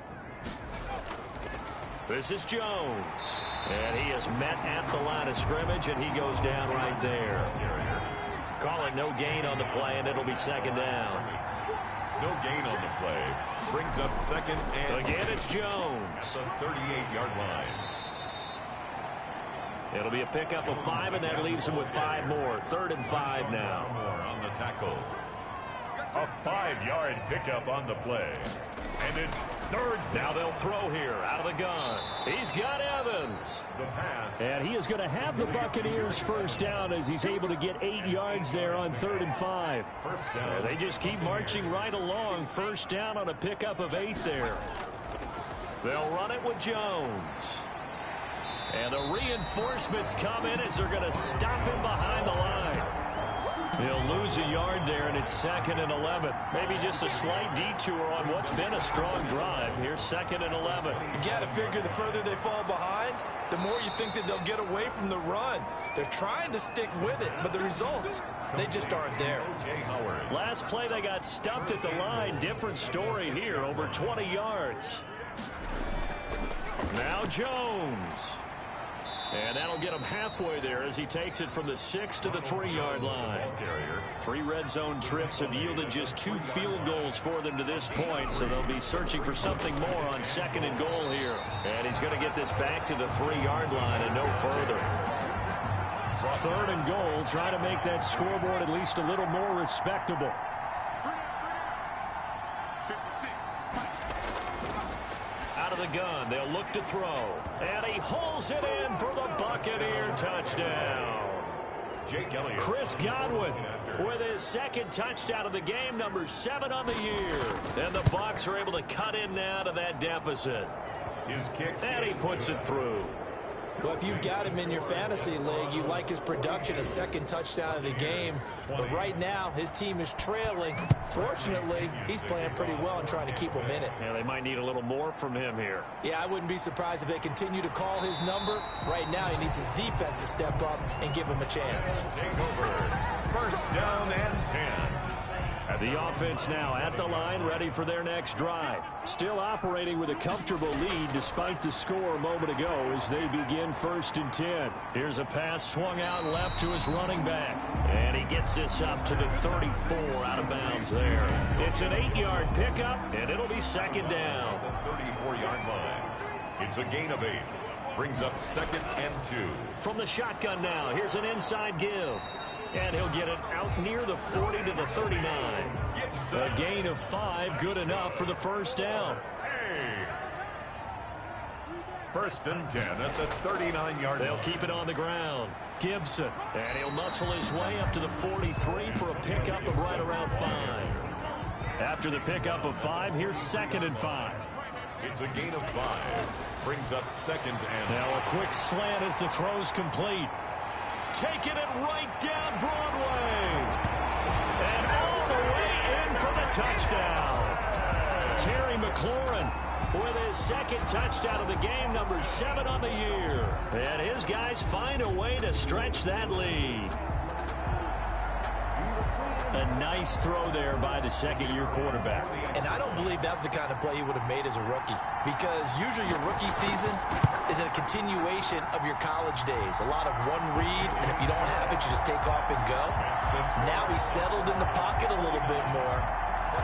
This is Jones. And he is met at the line of scrimmage, and he goes down right there. Call it no gain on the play, and it'll be second down. No gain on the play. Brings up second and... Again, it's Jones. The 38-yard line. It'll be a pickup of 5, and that leaves him with 5 more. 3rd and 5 now. More on the tackle. A 5-yard pickup on the play. And it's 3rd. Now they'll throw here out of the gun. He's got Evans. The pass. And he is going to have the Buccaneers first down as he's able to get 8 yards there on 3rd and 5. First down. They just keep marching right along. First down on a pickup of 8 there. They'll run it with Jones. And the reinforcements come in as they're going to stop him behind the line. He'll lose a yard there, and it's 2nd and 11. Maybe just a slight detour on what's been a strong drive. Here's 2nd and 11. You got to figure the further they fall behind, the more you think that they'll get away from the run. They're trying to stick with it, but the results, they just aren't there. Last play, they got stuffed at the line. Different story here, over 20 yards. Now Jones. And that'll get him halfway there as he takes it from the 6 to the 3-yard line. 3 red zone trips have yielded just 2 field goals for them to this point, so they'll be searching for something more on 2nd and goal here. And he's going to get this back to the 3-yard line and no further. 3rd and goal, trying to make that scoreboard at least a little more respectable. Out of the gun, they'll look to throw. And he hauls it in for the Buccaneer touchdown. Jake Elliott. Chris Godwin with his 2nd touchdown of the game, number 7 on the year. And the Bucs are able to cut in now to that deficit. His kick. And he puts it through. Well, if you've got him in your fantasy league, you like his production, a 2nd touchdown of the game. But right now, his team is trailing. Fortunately, he's playing pretty well and trying to keep them in it. Yeah, they might need a little more from him here. Yeah, I wouldn't be surprised if they continue to call his number. Right now, he needs his defense to step up and give him a chance. Take over. First down and 10. The offense now at the line, ready for their next drive. Still operating with a comfortable lead despite the score a moment ago as they begin 1st and 10. Here's a pass swung out left to his running back. And he gets this up to the 34 out of bounds there. It's an 8-yard pickup, and it'll be 2nd down. The 34-yard line. It's a gain of 8. Brings up 2nd and 2. From the shotgun now, here's an inside give. And he'll get it out near the 40 to the 39. A gain of 5, good enough for the first down. Hey. First and 10 at the 39-yard line. They'll keep it on the ground. Gibson. And he'll muscle his way up to the 43 for a pickup of right around 5. After the pickup of 5, here's 2nd and 5. It's a gain of 5. Brings up 2nd and... Now a quick slant as the throw's complete. Taking it right down Broadway. And all the way in for the touchdown. Terry McLaurin with his 2nd touchdown of the game, number 7 on the year. And his guys find a way to stretch that lead. A nice throw there by the second-year quarterback. And I don't believe that was the kind of play he would have made as a rookie, because usually your rookie season is a continuation of your college days. A lot of one read, and if you don't have it, you just take off and go. Now he's settled in the pocket a little bit more,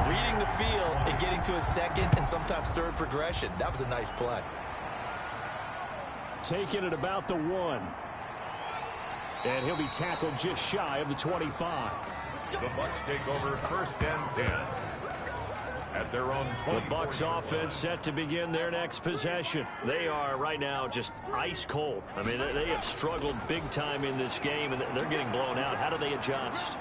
reading the field and getting to his second and sometimes third progression. That was a nice play. Taking it about the 1. And he'll be tackled just shy of the 25. The Bucs take over 1st and 10. At their own 20. The Bucs offense set to begin their next possession. They are right now just ice cold. I mean, they have struggled big time in this game, and they're getting blown out. How do they adjust?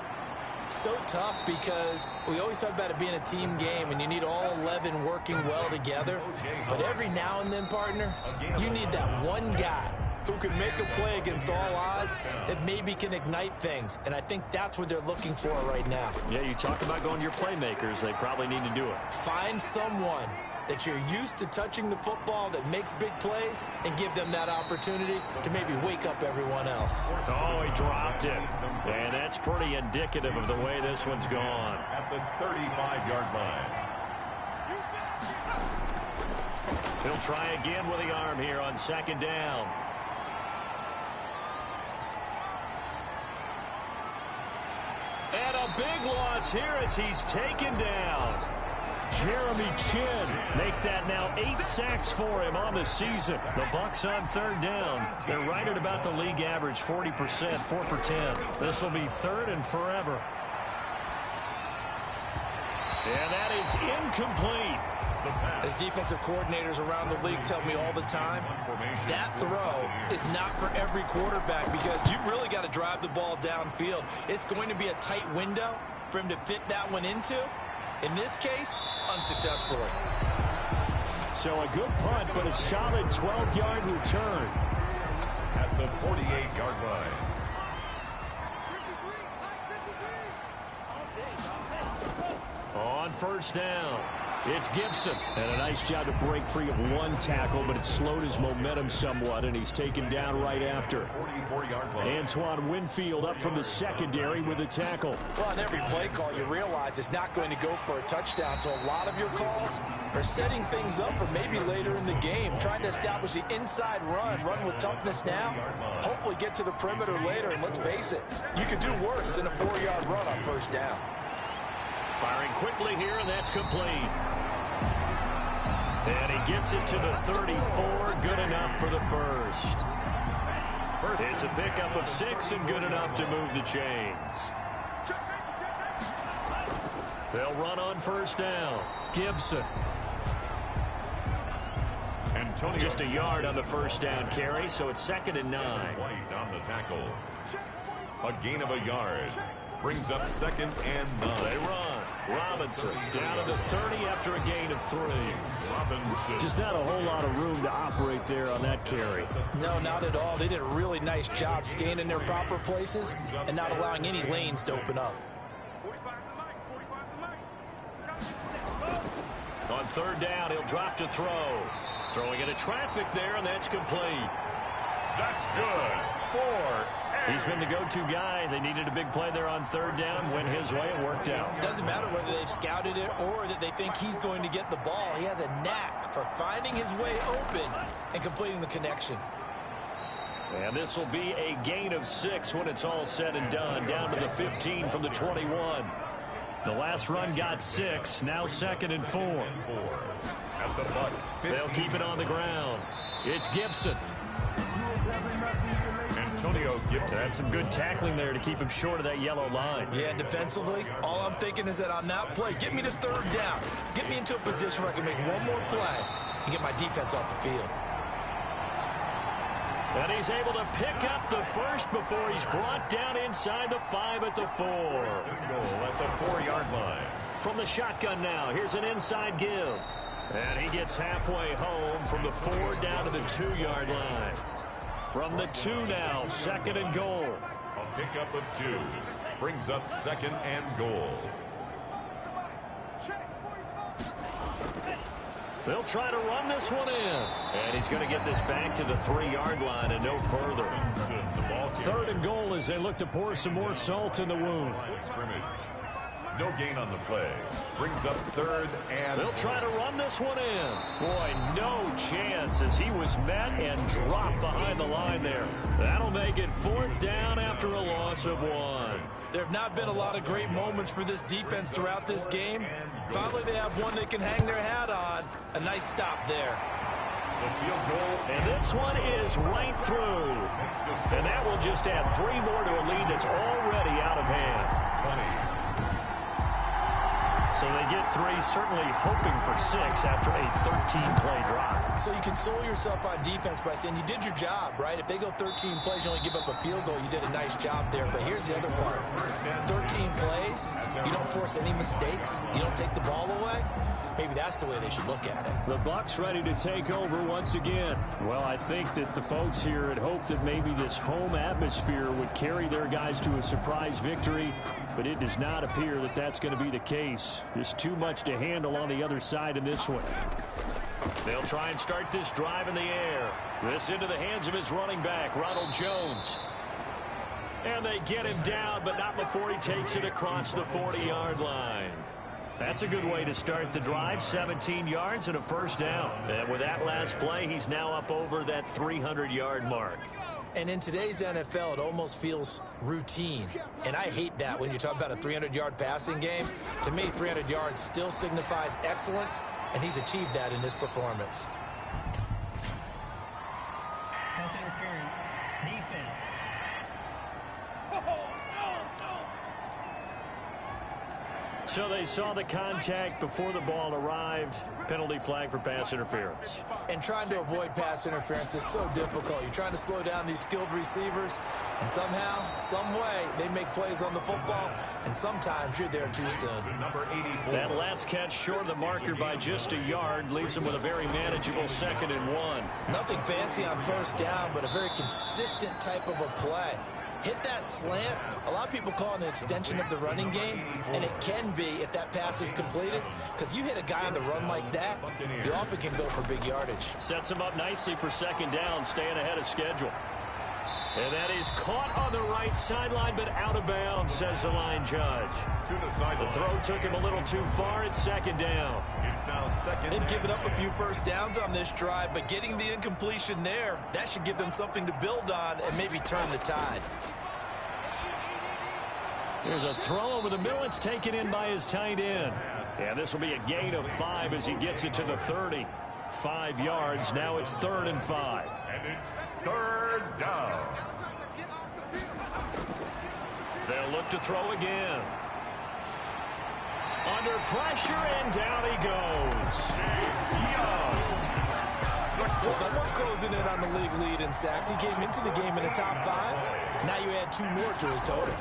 So tough, because we always talk about it being a team game and you need all 11 working well together. But every now and then, partner, you need that one guy who can make a play against all odds that maybe can ignite things. And I think that's what they're looking for right now. Yeah, you talk about going to your playmakers. They probably need to do it. Find someone that you're used to touching the football that makes big plays and give them that opportunity to maybe wake up everyone else. Oh, he dropped it. And that's pretty indicative of the way this one's gone. At the 35-yard line. He'll try again with the arm here on 2nd down. And a big loss here as he's taken down. Jeremy Chin make that now 8 sacks for him on the season. The Bucs on 3rd down. They're right at about the league average, 40%, 4 for 10. This will be 3rd and forever. And that is incomplete. As defensive coordinators around the league tell me all the time, that throw is not for every quarterback, because you've really got to drive the ball downfield. It's going to be a tight window for him to fit that one into. In this case, unsuccessfully. So a good punt, but a solid 12-yard return. At the 48-yard line. On 1st down, it's Gibson. And a nice job to break free of one tackle, but it slowed his momentum somewhat, and he's taken down right after. 44-yard line. Antoine Winfield up from the secondary with the tackle. Well, on every play call, you realize it's not going to go for a touchdown, so a lot of your calls are setting things up for maybe later in the game, trying to establish the inside run with toughness now, hopefully get to the perimeter later, and let's face it, you could do worse than a 4-yard run on 1st down. Firing quickly here, and that's complete. And he gets it to the 34, good enough for the first. It's a pickup of 6 and good enough to move the chains. They'll run on 1st down. Gibson. Antonio Just a yard on the 1st down carry, so it's 2nd and 9. White on the tackle. A gain of a yard. Brings up 2nd and 9. They run. Robinson down to the 30 after a gain of 3. Robinson. Just not a whole lot of room to operate there on that carry. No, not at all. They did a really nice job staying in their proper places and not allowing any lanes to open up. On 3rd down, he'll drop to throw. Throwing into traffic there, and that's complete. That's good. 4. He's been the go-to guy. They needed a big play there on 3rd down. Went his way. It worked out. Doesn't matter whether they've scouted it or that they think he's going to get the ball. He has a knack for finding his way open and completing the connection. And this will be a gain of 6 when it's all said and done. Down to the 15 from the 21. The last run got 6. Now 2nd and 4. At the Bucs. They'll keep it on the ground. It's Gibson. Antonio Gibson. That's some good tackling there to keep him short of that yellow line. Yeah, and defensively, all I'm thinking is that on that play, get me to 3rd down. Get me into a position where I can make one more play and get my defense off the field. And he's able to pick up the first before he's brought down inside the 5 at the 4. Goal at the 4-yard line. From the shotgun now, here's an inside give. And he gets halfway home from the 4 down to the 2-yard line. From the 2 now, 2nd and goal. A pickup of 2. Brings up 2nd and goal. They'll try to run this one in. And he's going to get this back to the 3-yard line and no further. 3rd and goal as they look to pour some more salt in the wound. No gain on the play. Brings up third and... They'll try to run this one in. Boy, no chance as he was met and dropped behind the line there. That'll make it 4th down after a loss of 1. There have not been a lot of great moments for this defense throughout this game. Finally, they have one they can hang their hat on. A nice stop there. The field goal. And this one is right through. And that will just add 3 more to a lead that's already out of hand. 20. So they get 3, certainly hoping for 6 after a 13-play drive. So you console yourself on defense by saying you did your job, right? If they go 13 plays, you only give up a field goal, you did a nice job there. But here's the other part. 13 plays, you don't force any mistakes, you don't take the ball away. Maybe that's the way they should look at it. The Bucs ready to take over once again. Well, I think that the folks here had hoped that maybe this home atmosphere would carry their guys to a surprise victory, but it does not appear that that's going to be the case. There's too much to handle on the other side in this one. They'll try and start this drive in the air. This into the hands of his running back, Ronald Jones. And they get him down, but not before he takes it across the 40-yard line. That's a good way to start the drive. 17 yards and a 1st down. And with that last play, he's now up over that 300-yard mark. And in today's NFL, it almost feels routine. And I hate that when you talk about a 300-yard passing game. To me, 300 yards still signifies excellence, and he's achieved that in this performance. Pass interference. Defense. So they saw the contact before the ball arrived. Penalty flag for pass interference. And trying to avoid pass interference is so difficult. You're trying to slow down these skilled receivers, and somehow, some way, they make plays on the football, and sometimes you're there too soon. That last catch short of the marker by just a yard leaves them with a very manageable 2nd and 1. Nothing fancy on 1st down, but a very consistent type of a play. Hit that slant. A lot of people call it an extension of the running game, and it can be if that pass is completed, because you hit a guy on the run like that, you often can go for big yardage. Sets him up nicely for 2nd down, staying ahead of schedule. And that is caught on the right sideline, but out of bounds, says the line judge. The throw took him a little too far. It's 2nd down. It's now 2nd. They've given up a few 1st downs on this drive, but getting the incompletion there, that should give them something to build on and maybe turn the tide. There's a throw over the middle. It's taken in by his tight end. And this will be a gain of 5 as he gets it to the 30. 5 yards. Now it's 3rd and 5. And it's 3rd down. They'll look to throw again. Under pressure, and down he goes. Well, someone's closing in on the league lead in sacks. He came into the game in the top 5. Now you add 2 more to his total.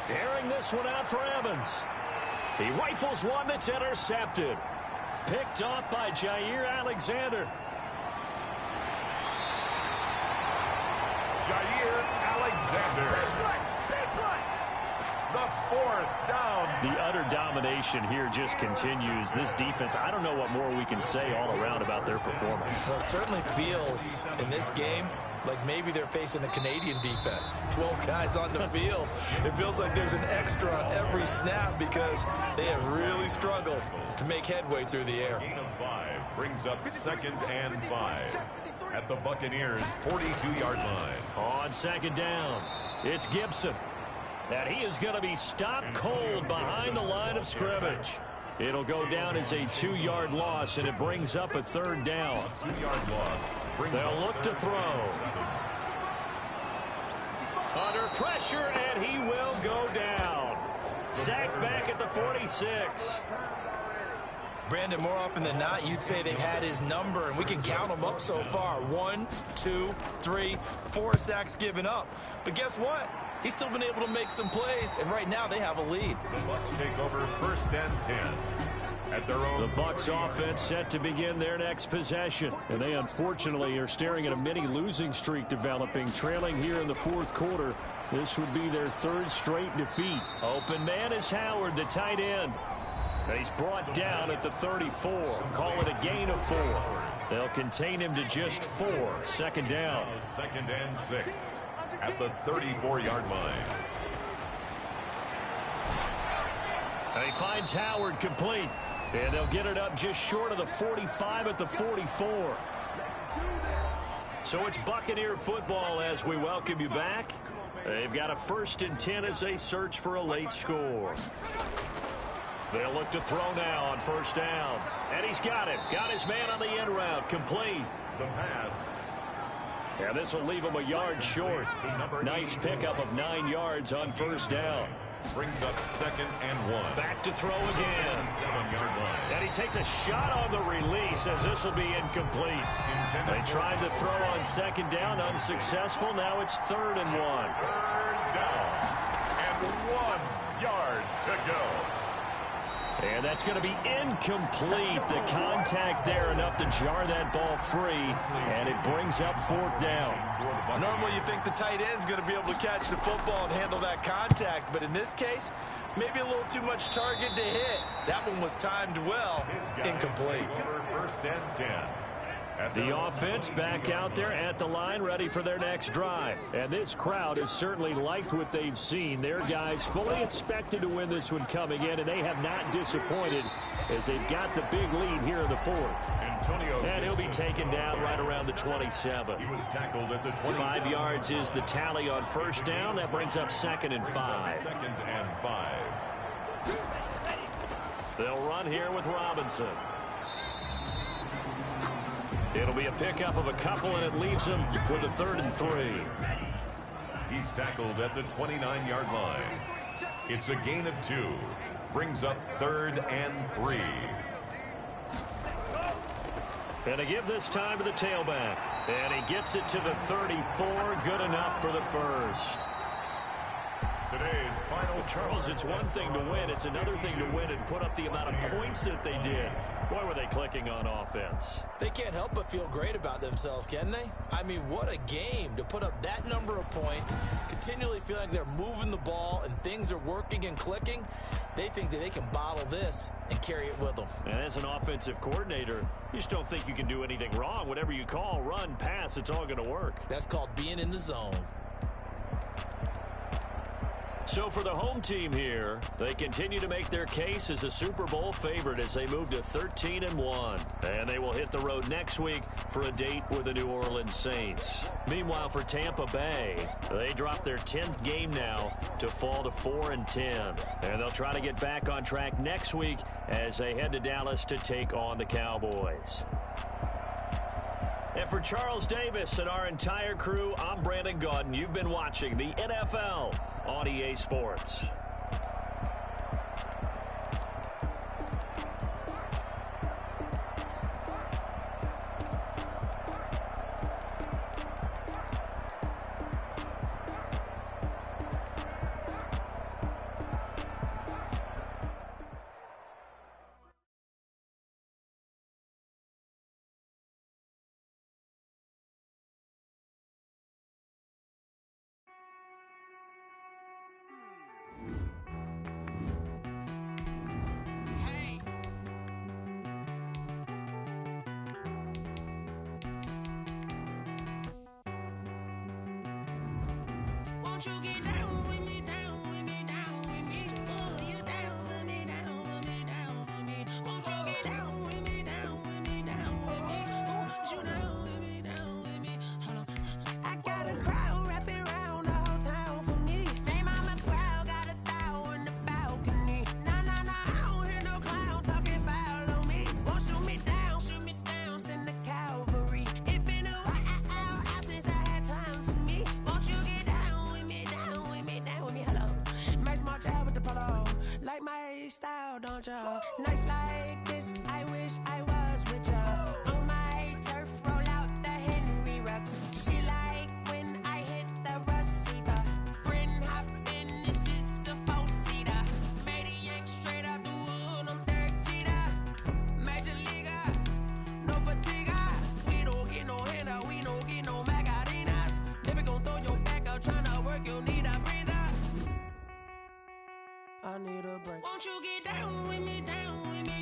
Airing this one out for Evans. He rifles one that's intercepted. Picked off by Jair Alexander. Jair Alexander. The 4th down. The utter domination here just continues. This defense, I don't know what more we can say all around about their performance. Well, it certainly feels in this game like maybe they're facing a Canadian defense. 12 guys on the field. It feels like there's an extra on every snap because they have really struggled to make headway through the air. Gain of 5 brings up 2nd and 5 at the Buccaneers' 42-yard line. On 2nd down, it's Gibson. And he is going to be stopped cold behind the line of scrimmage. It'll go down as a 2-yard loss, and it brings up a 3rd down. 2-yard loss. They'll look to throw. Under pressure, and he will go down. Sacked back at the 46. Brandon, more often than not, you'd say they've had his number, and we can count them up so far. 1, 2, 3, 4 sacks given up. But guess what? He's still been able to make some plays, and right now they have a lead. The Bucs take over 1st and 10 at their own. The Bucs offense set to begin their next possession, and they unfortunately are staring at a mini losing streak developing, trailing here in the 4th quarter. This would be their 3rd straight defeat. Open man is Howard, the tight end. And he's brought down at the 34. Call it a gain of 4. They'll contain him to just 4. 2nd down. 2nd and 6 at the 34-yard line. And he finds Howard complete. And they'll get it up just short of the 45 at the 44. So it's Buccaneer football as we welcome you back. They've got a 1st and 10 as they search for a late score. They'll look to throw now on 1st down. And he's got it. Got his man on the end route. Complete. The pass. And this will leave him a yard short. Nice pickup of 9 yards on 1st down. Brings up 2nd and 1. Back to throw again. 7-yard line. And he takes a shot on the release as this will be incomplete. They tried to throw on 2nd down, unsuccessful. Now it's 3rd and 1. 3rd down. And 1 yard to go. And that's going to be incomplete. The contact there enough to jar that ball free, and it brings up 4th down. Normally you think the tight end's going to be able to catch the football and handle that contact, but in this case, maybe a little too much target to hit. That one was timed well. Incomplete. 1st and 10. The offense back out there at the line, ready for their next drive. And this crowd has certainly liked what they've seen. Their guys fully expected to win this one coming in, and they have not disappointed as they've got the big lead here in the 4th. And he'll be taken down right around the 27. He was tackled at the 27. 5 yards is the tally on 1st down. That brings up 2nd and 5. 2nd and 5. They'll run here with Robinson. It'll be a pickup of a couple, and it leaves him with a 3rd and 3. He's tackled at the 29-yard line. It's a gain of 2. Brings up 3rd and 3. And to give this time to the tailback. And he gets it to the 34. Good enough for the 1st. Today's final. Well, Charles, it's one thing to win. It's another thing to win and put up the amount of points that they did. Boy, were they clicking on offense. They can't help but feel great about themselves, can they? I mean, what a game to put up that number of points, continually feel like they're moving the ball and things are working and clicking. They think that they can bottle this and carry it with them. And as an offensive coordinator, you just don't think you can do anything wrong. Whatever you call, run, pass, it's all going to work. That's called being in the zone. So for the home team here, they continue to make their case as a Super Bowl favorite as they move to 13 and 1. And they will hit the road next week for a date with the New Orleans Saints. Meanwhile, for Tampa Bay, they drop their 10th game now to fall to 4 and 10. And they'll try to get back on track next week as they head to Dallas to take on the Cowboys. And for Charles Davis and our entire crew, I'm Brandon Gaudin. You've been watching the NFL on EA Sports. Won't you get down with me, down with me, down with me? Oh, you down with me, down with me, down with me. Won't you get down with me, down with me, down with me? Oh, you down with me, down with me? Hold on. I got a crowd wrapping around the whole town for me. Hey, mama proud, got a thou in the balcony. Nah, nah, nah, I don't hear no clown talking foul on me. Won't shoot me down, send the cavalry. It been a while since I had time for me. Won't you get down with me, down with me, down with me? Hello. Max March out with the polo. Like my style, don't ya? Nights like this, I wish I was with ya. On my turf, roll out the Henry Rux. She like when I hit the receiver. Friend hop in, this is a four-seater. Made a yank straight out the wood, I'm dirt cheater. Major leaguer, no fatigue. We don't get no handout, we don't get no Macarinas. Never gon' throw your back out, tryna work, you need a breather. I need a break. Won't you get down with me, down with me?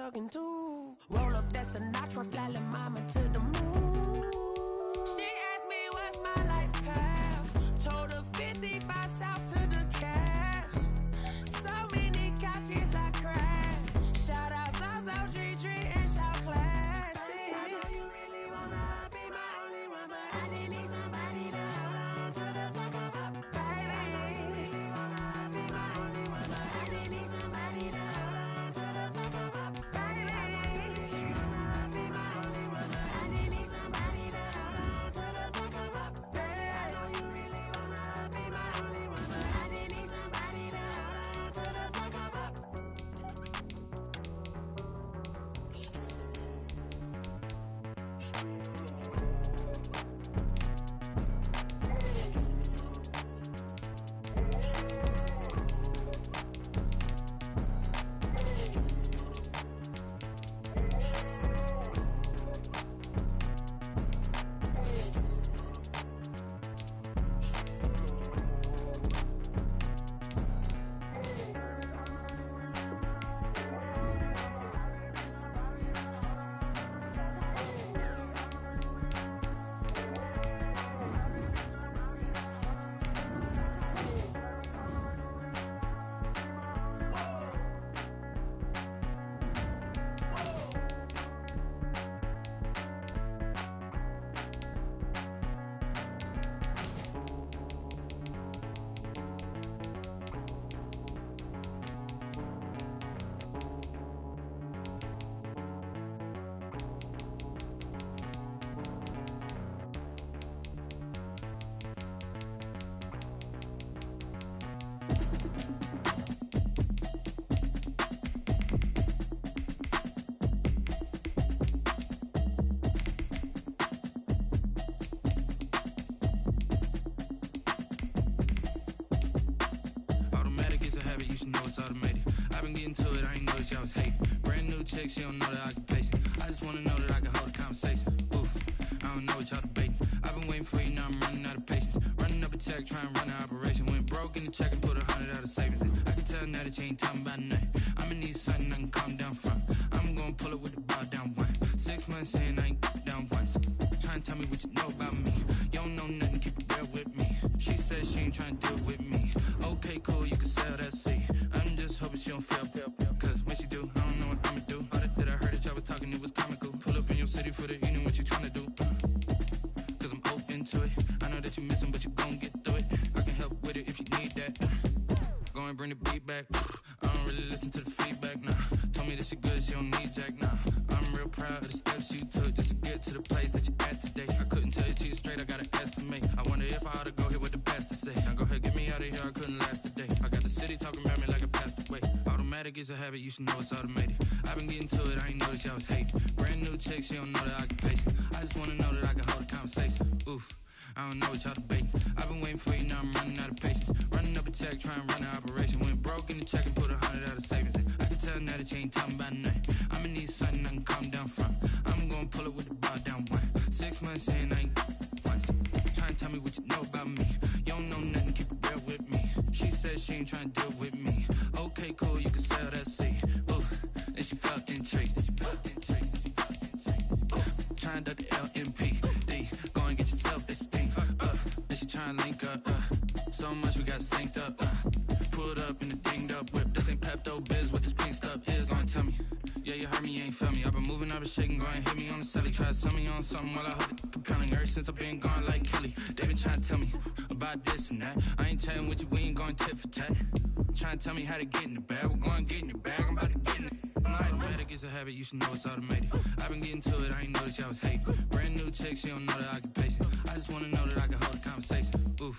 talking to. Roll up that Sinatra, fly la mama to the moon. She asked me what's my life path. Told her 55 south to the cab. So many couches I cried. Shout out South Tree and shout classic. I know you really wanna be my only one, but I didn't need somebody to hold on to the second up. I know you really wanna be my only one, but I didn't need somebody to hold on to the second up. I know you really wanna be my only one, but I didn't need somebody to hold on to the second up. I know you really wanna be my only one, but I didn't need somebody to hold on to the second up. Automatic is a habit, you should know it's automated. I've been getting to it, I ain't noticed y'all was hating. Brand new chick, she don't know that I can place it. I just wanna know that I can hold a conversation. Ooh, I don't know what y'all debating. I've been waiting for you, now I'm running out of patience. Running up a check, trying to run an operation. Went broke in the check and put 100 out of savings in. I can tell now that you ain't talking about nothing. I'ma need something I can calm down from. I'm gonna pull it with the bow down one. 6 months in, I ain't down once. Trying to tell me what you know about me. You don't know nothing, keep it real with me. She said she ain't trying to deal with me. Okay, cool, you can sell that seat. I'm just hoping she don't fail. Cause when she do, I don't know what I'ma do. All that I heard that y'all was talking, it was comical. Pull up in your city for the evening, what you tryna do? Cause I'm open to it. I know that you missing, but you gon' get through it. I can help with it if you need that. Go and bring the beat back. I don't really listen to the feedback, nah. Told me that she good, she don't need jack, nah. I'm real proud of the steps you took just to get to the place that you at today. I couldn't tell you to you straight, I gotta estimate. I wonder if I ought to go here with the best to say. Now go ahead, get me out of here, I couldn't last a day. I got the city talking about me like I passed away. Automatic is a habit, you should know it's automated. I've been getting to it, I ain't noticed y'all was hating. Brand new chick, she don't know the occupation. I just wanna know that I can hold a conversation. Ooh, I don't know what y'all debating. I've been waiting for you, now I'm running out of patience. Running up a check, trying to run an operation. Went broke in the check and put 100 out of savings in. I can tell now that you ain't talking about nothing. I'ma need something I can calm down from. I'm gonna pull it with the bow down one. 6 months in, I ain't once. Trying to tell me what you know about me. You don't know nothing, keep it real with me. She said she ain't trying to deal with me. Okay, cool, you can sell that seat. Ooh, and she felt intrigued. Trying to duck the LMPD. Go and get your self-esteem. And she trying to link up. So much we got synced up. Pulled up in the dinged up whip. This ain't Pepto-Biz, what this pink stuff is. Gonna tell me. Yeah, you heard me, you ain't felt me. I've been moving, I've been shaking, go and hit me on the celly. Try to sell me on something while I hold it compelling. Ever since I've been gone like Kelly, they been trying to tell me about this and that. I ain't chatting with you, we ain't going tit for tat. Trying to tell me how to get in the bag. We're going to get in your bag, I'm about to get in it. Automatic is a habit, you should know it's automated. I've been getting to it, I ain't noticed y'all was hating. Brand new chick, she don't know the occupation. I just wanna know that I can hold a conversation. Ooh,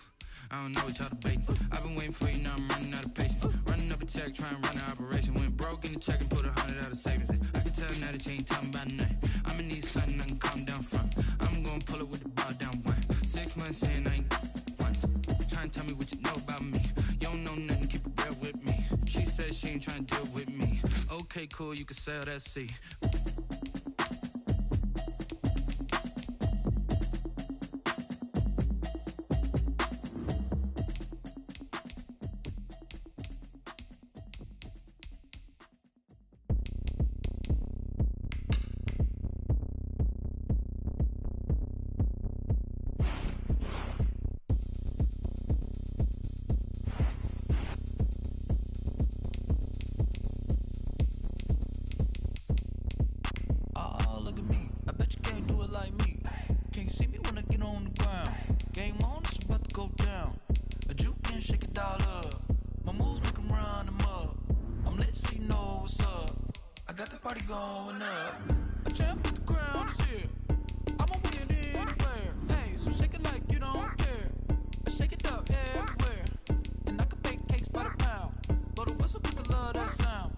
I don't know what y'all debating. I've been waiting for you, now I'm running out of patience. Running up a check, trying to run an operation. Went broke in the check and put 100 out of savings in. I can tell now that you ain't talking about nothing. I'ma need something I can calm down from. I'm gonna pull it with the bow down one. 6 months in, I ain't once. Trying to tell me what you know about me. You don't know nothing, keep it real with me. She said she ain't trying to deal with me. Okay, cool, you can sell that seat. going up. A champ with the crown is here. I'ma win anywhere. Hey, so shake it like you don't care. I shake it up everywhere. And I can bake cakes by the pound. Blow the whistle 'cause I love that sound.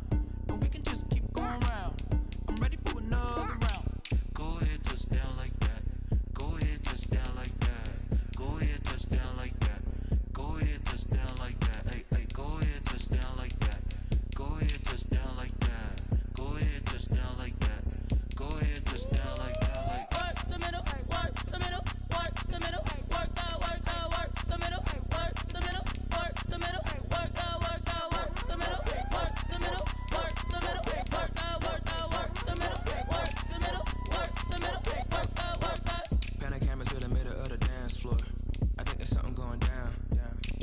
And we can just keep going round. I'm ready for another round. Go ahead, touch down like that. Go ahead, touch down like that. Go ahead, touch down like that. Go ahead, touch down like that. Hey, hey, go ahead, touch down like that. Go ahead, touch down like that. Go ahead, touch down like that. Go ahead, touch down like that. Like work the middle, work the middle, work the middle, work the middle, work the middle, work the middle, work the middle, work the middle, work the middle, work the middle, work the middle, work the middle, work the middle, work the middle, work the. Pan a camera to the middle of the dance floor. I think there's something going down.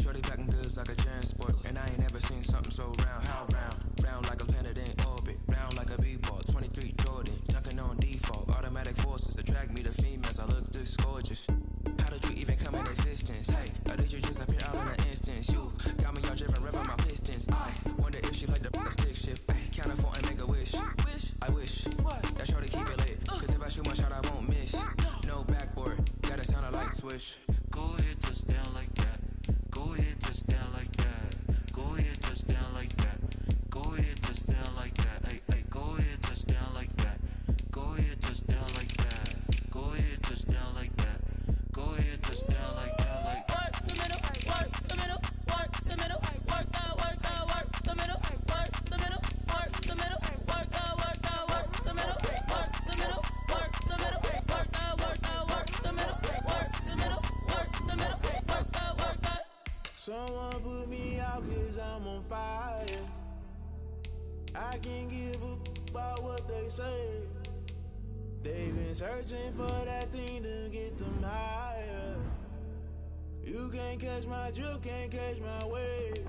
Shorty packing goods like a transport, and I ain't never seen something so round. How round? Round like a planet in orbit, round like a b-ball. 23 Jordan, dunking on default. Automatic forces attract me to females. I look this gorgeous. How did you even come in existence? Hey, or did you just appear out in an instance? You got me all driven, revving my pistons. I wonder if she like the stick shift. Ay, count it for and make a wish. I wish that shorty keep it lit. 'Cause if I shoot my shot, I won't miss. No backboard, gotta sound a light switch. go ahead, touch down like that. Go ahead, touch down like that. Go ahead, touch down like that. Go ahead, touch down like that. Hey, hey, go ahead, touch down like that. Go ahead, touch down like that. Go ahead, touch down like that. Go ahead, touch down like that. Like Work the middle, work the middle, work the middle, work the middle, work the middle, work the middle, work the middle, work the middle, work the middle, work the middle, work the middle, work the middle, work the middle, work the middle, work the. Someone put me out 'cause I'm on fire. I can't give a about what they say. They've been searching for that thing to get them higher. You can't catch my drift, can't catch my wave.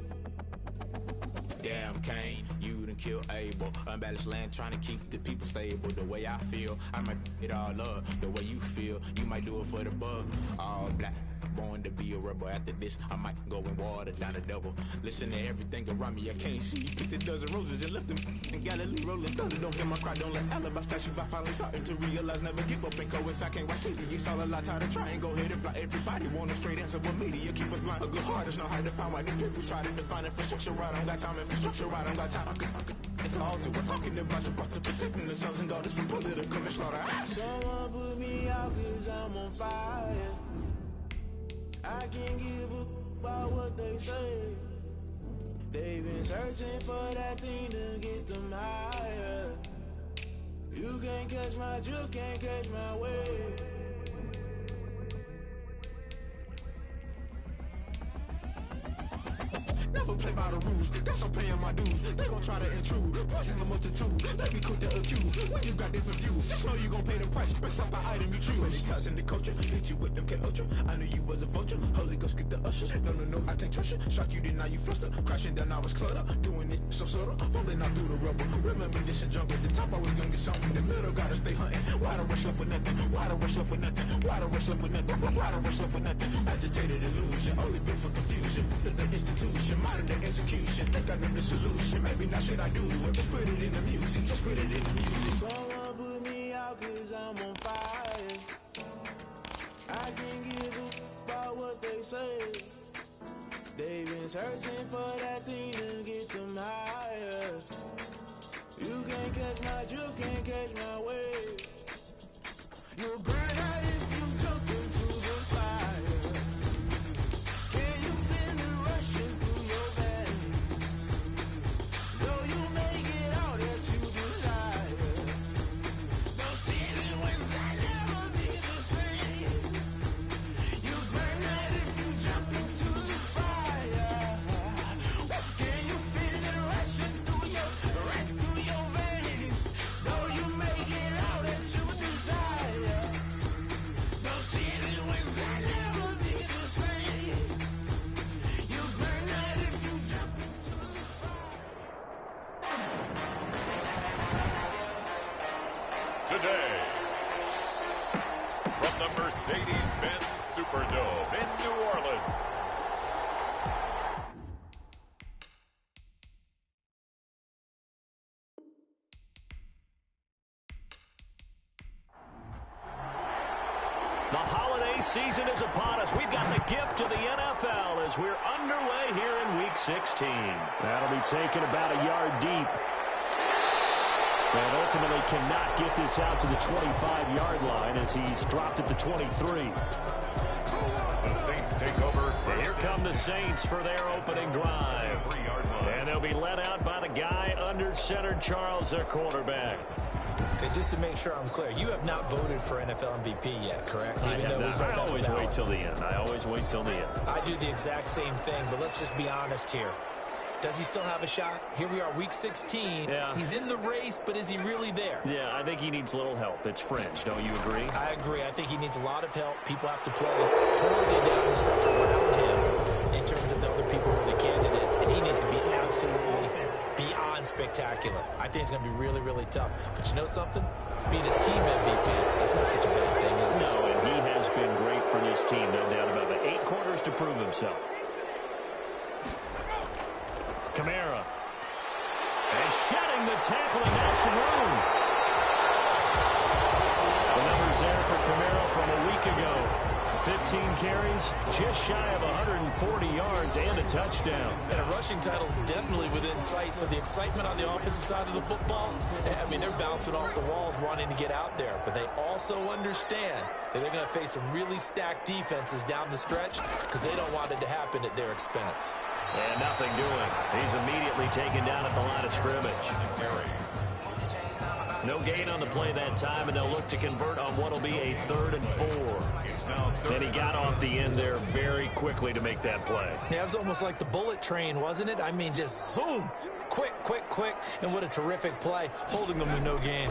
Damn Kane, you done killed Abel. Unbalanced land trying to keep the people stable. The way I feel, I might it all up. The way you feel, you might do it for the bug. All black, born to be a rebel. After this, I might go and water down the devil. Listen to everything around me, I can't see. Picked a dozen roses and left them in Galilee rolling thunder. Don't get my cry, don't let alibis pass you. I finally starting to realize, never give up and coincide. Can't watch TV, it's all a lot. Tired of trying, go ahead and fly. Everybody want a straight answer, but media keep us blind. A good heart is not hard to find. Why the people try to define infrastructure right? I don't got time, infrastructure right? I don't got time. I could call to. We're talking about you, about to protecting the sons and daughters from political and slaughter. Someone put me out 'cause I'm on fire. I can't give a about what they say. They've been searching for that thing to get them higher. You can't catch my drift, can't catch my wave. Never play by the rules, guess I'm paying my dues. They gon' try to intrude, poison the multitude. They be quick to accuse, when you got different views. Just know you gon' pay the price, based off the item you choose. Many ties in the culture, hit you with them K-Ultra. I knew you was a vulture, Holy Ghost get the ushers. No, I can't trust you. Shock you, then now you fluster. Crashing down, I was cluttered. Doing this so subtle, fumbling out through the rubble. Remember this in jungle, the top always gonna get something. The middle gotta stay hunting. Why the rush left for nothing? Why the rush left for nothing? Why the rush left for nothing? Why the rush left for nothing? Agitated illusion, only built for confusion. The institution, modern day execution. Think I know the solution. Maybe not shit I do. Just put it in the music. Just put it in the music. Someone put me out 'cause I'm on fire. I can't give a about what they say. They've been searching for that thing to get them higher. You can't catch my drift, can't catch my wave. You'll burn out if you jump into the fire. Can you feel it rushing through your veins? Though you make it all that you desire. No city was that never be the same. You burn out if you jump into the fire. Can you feel it rushing through your veins? Though you make it all that you desire. No city was that never be the same. You burn out if you jump into the fire. Today, from the Mercedes-Benz Superdome in New Orleans, holiday season is upon us. We've got the gift of the NFL as we're underway here in Week 16. That'll be taken about a yard deep. And ultimately cannot get this out to the 25-yard line as he's dropped at the 23. The Saints take over. And here come the Saints for their opening drive. And they'll be led out by the guy under center, Charles, their quarterback. Okay, just to make sure I'm clear, you have not voted for NFL MVP yet, correct? I always wait till the end. I always wait till the end. I do the exact same thing, but let's just be honest here. Does he still have a shot? Here we are, Week 16. Yeah. He's in the race, but is he really there? Yeah, I think he needs a little help. It's fringe. Don't you agree? I agree. I think he needs a lot of help. People have to play poorly down the stretch around him in terms of the other people who are the candidates, and he needs to be absolutely beyond spectacular. I think it's going to be really, really tough. But you know something? Being his team MVP, that's not such a bad thing, is it? No, and he has been great for this team, no doubt about it. 8 quarters to prove himself. Kamara. And shedding the tackle, and now some room. The numbers there for Kamara from a week ago. 15 carries, just shy of 140 yards and a touchdown. And a rushing title is definitely within sight, so the excitement on the offensive side of the football, I mean, they're bouncing off the walls wanting to get out there. But they also understand that they're going to face some really stacked defenses down the stretch because they don't want it to happen at their expense. And nothing doing. He's immediately taken down at the line of scrimmage. No gain on the play that time, and they'll look to convert on what will be a 3rd and 4. And he got off the end there very quickly to make that play. Yeah, it was almost like the bullet train, wasn't it? I mean, just zoom. Quick, quick, quick. And what a terrific play, holding them to no gain.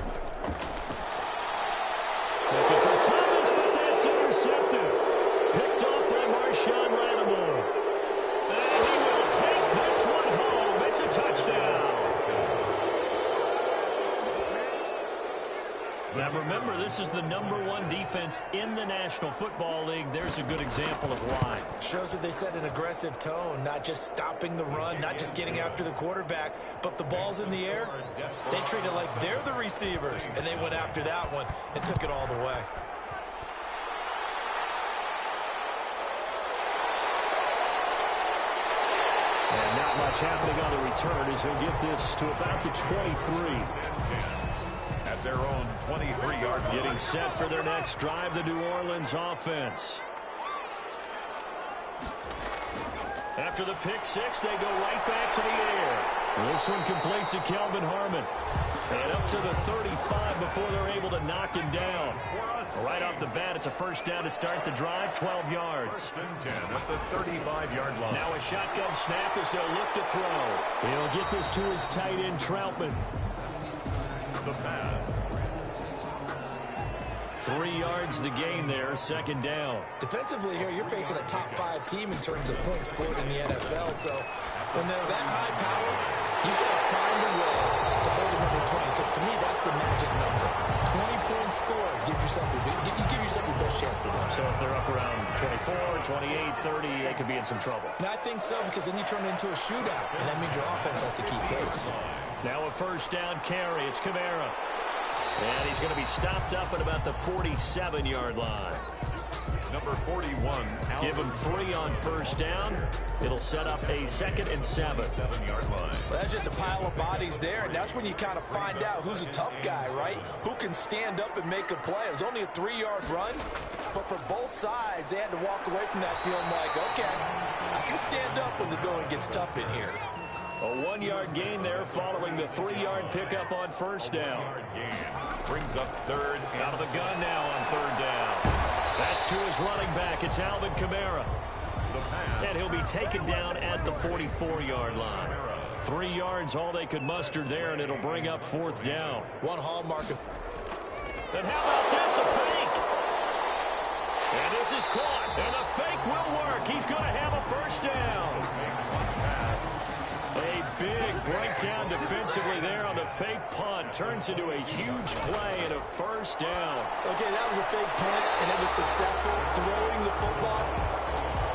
Looking for Thomas, but that's intercepted. Picked off by Marshawn Lattimore. And he will take this one home. It's a touchdown. Now remember, this is the #1 defense in the National Football League. There's a good example of why. Shows that they set an aggressive tone, not just stopping the run, not just getting after the quarterback, but the ball's in the air. They treat it like they're the receivers, and they went after that one and took it all the way. And not much happening on the return as he'll get this to about the 23. At their own 23-yard line. Getting set for their next drive, the New Orleans offense. After the pick 6, they go right back to the air. This one complete to Kelvin Harmon. And up to the 35 before they're able to knock him down. Right off the bat, it's a first down to start the drive, 12 yards. 10 at the 35-yard line. Now a shotgun snap as they'll look to throw. He'll get this to his tight end, Troutman. The pass. 3 yards the gain there, 2nd down. Defensively here, you're facing a top 5 team in terms of points scored in the NFL. So when they're that high power, you got to find a way to hold them under 20. Because to me, that's the magic number. 20 points scored gives yourself you give yourself your best chance to win. So if they're up around 24, 28, 30, they could be in some trouble. And I think so, because then you turn it into a shootout, and that means your offense has to keep pace. Now a first down carry. It's Kamara. And he's going to be stopped up at about the 47-yard line. Number 41. Give him 3 on first down. It'll set up a 2nd and 7. 7-yard line. Well, that's just a pile of bodies there, and that's when you kind of find out who's a tough guy, right? Who can stand up and make a play. It was only a 3-yard run, but for both sides, they had to walk away from that feeling like, okay, I can stand up when the going gets tough in here. A 1-yard gain there following the 3-yard pickup on first down. Brings up 3rd. Out of the gun now on 3rd down. That's to his running back. It's Alvin Kamara. And he'll be taken down at the 44-yard line. 3 yards, all they could muster there, and it'll bring up 4th down. One hallmark of... And how about this, a fake? And this is caught, and the fake will work. He's going to have a first down. A big breakdown defensively there on the fake punt. Turns into a huge play and a first down. Okay, that was a fake punt, and it was successful. Throwing the football,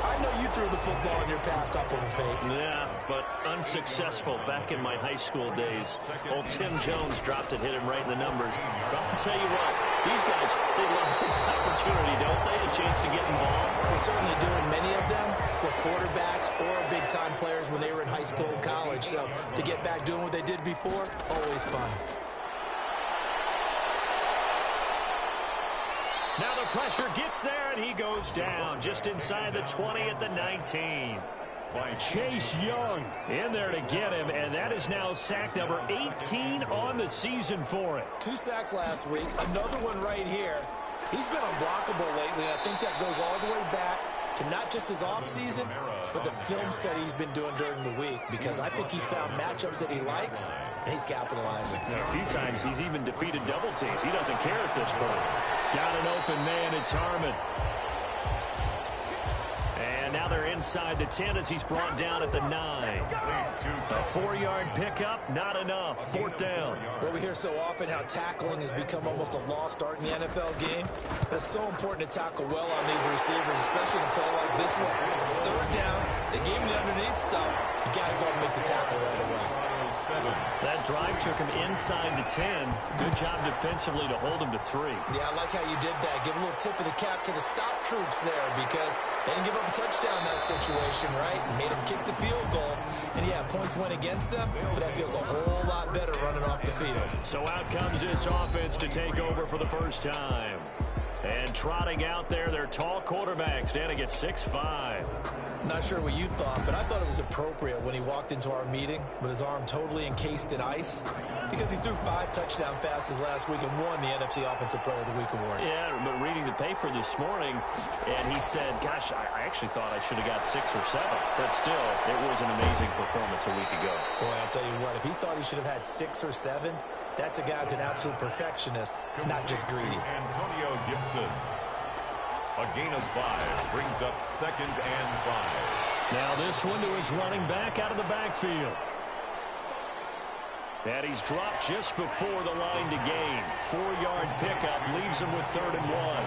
I I know you threw the football in your past off of a fake. Yeah, but unsuccessful back in my high school days. Old Tim Jones dropped it, hit him right in the numbers. But I'll tell you what, these guys, they love this opportunity, don't they? A chance to get involved. They certainly do, and many of them were quarterbacks or big-time players when they were in high school and college. So to get back doing what they did before, always fun. Now the pressure gets there, and he goes down just inside the 20 at the 19. Chase Young in there to get him, and that is now sack number 18 on the season for it. 2 sacks last week, another one right here. He's been unblockable lately, and I think that goes all the way back to not just his offseason, but the film study he's been doing during the week, because I think he's found matchups that he likes, and he's capitalizing. A few times he's even defeated double teams. He doesn't care at this point. Got an open man, it's Harmon. And now they're inside the 10 as he's brought down at the 9. A 4-yard pickup, not enough. 4th down. Well, we hear so often how tackling has become almost a lost art in the NFL game. But it's so important to tackle well on these receivers, especially in a play like this one. 3rd down, they gave him the underneath stuff. You got to go and make the tackle right away. That drive took him inside the 10. Good job defensively to hold him to 3. Yeah, I like how you did that. Give a little tip of the cap to the stop troops there, because they didn't give up a touchdown in that situation, right? Made them kick the field goal. And yeah, points went against them, but that feels a whole lot better running off the field. So out comes this offense to take over for the first time. And trotting out there, their tall quarterback standing at 6'5". Not sure what you thought, but I thought it was appropriate when he walked into our meeting with his arm totally encased in ice, because he threw 5 touchdown passes last week and won the NFC Offensive Player of the Week award. Yeah, but reading the paper this morning, and he said, gosh, I actually thought I should have got 6 or 7. But still, it was an amazing performance a week ago. Boy, I'll tell you what, if he thought he should have had 6 or 7, that's a guy's an absolute perfectionist, not just greedy. Antonio Gibson. A gain of 5 brings up 2nd and 5. Now this one to his running back out of the backfield. And he's dropped just before the line to gain. 4-yard pickup leaves him with 3rd and 1.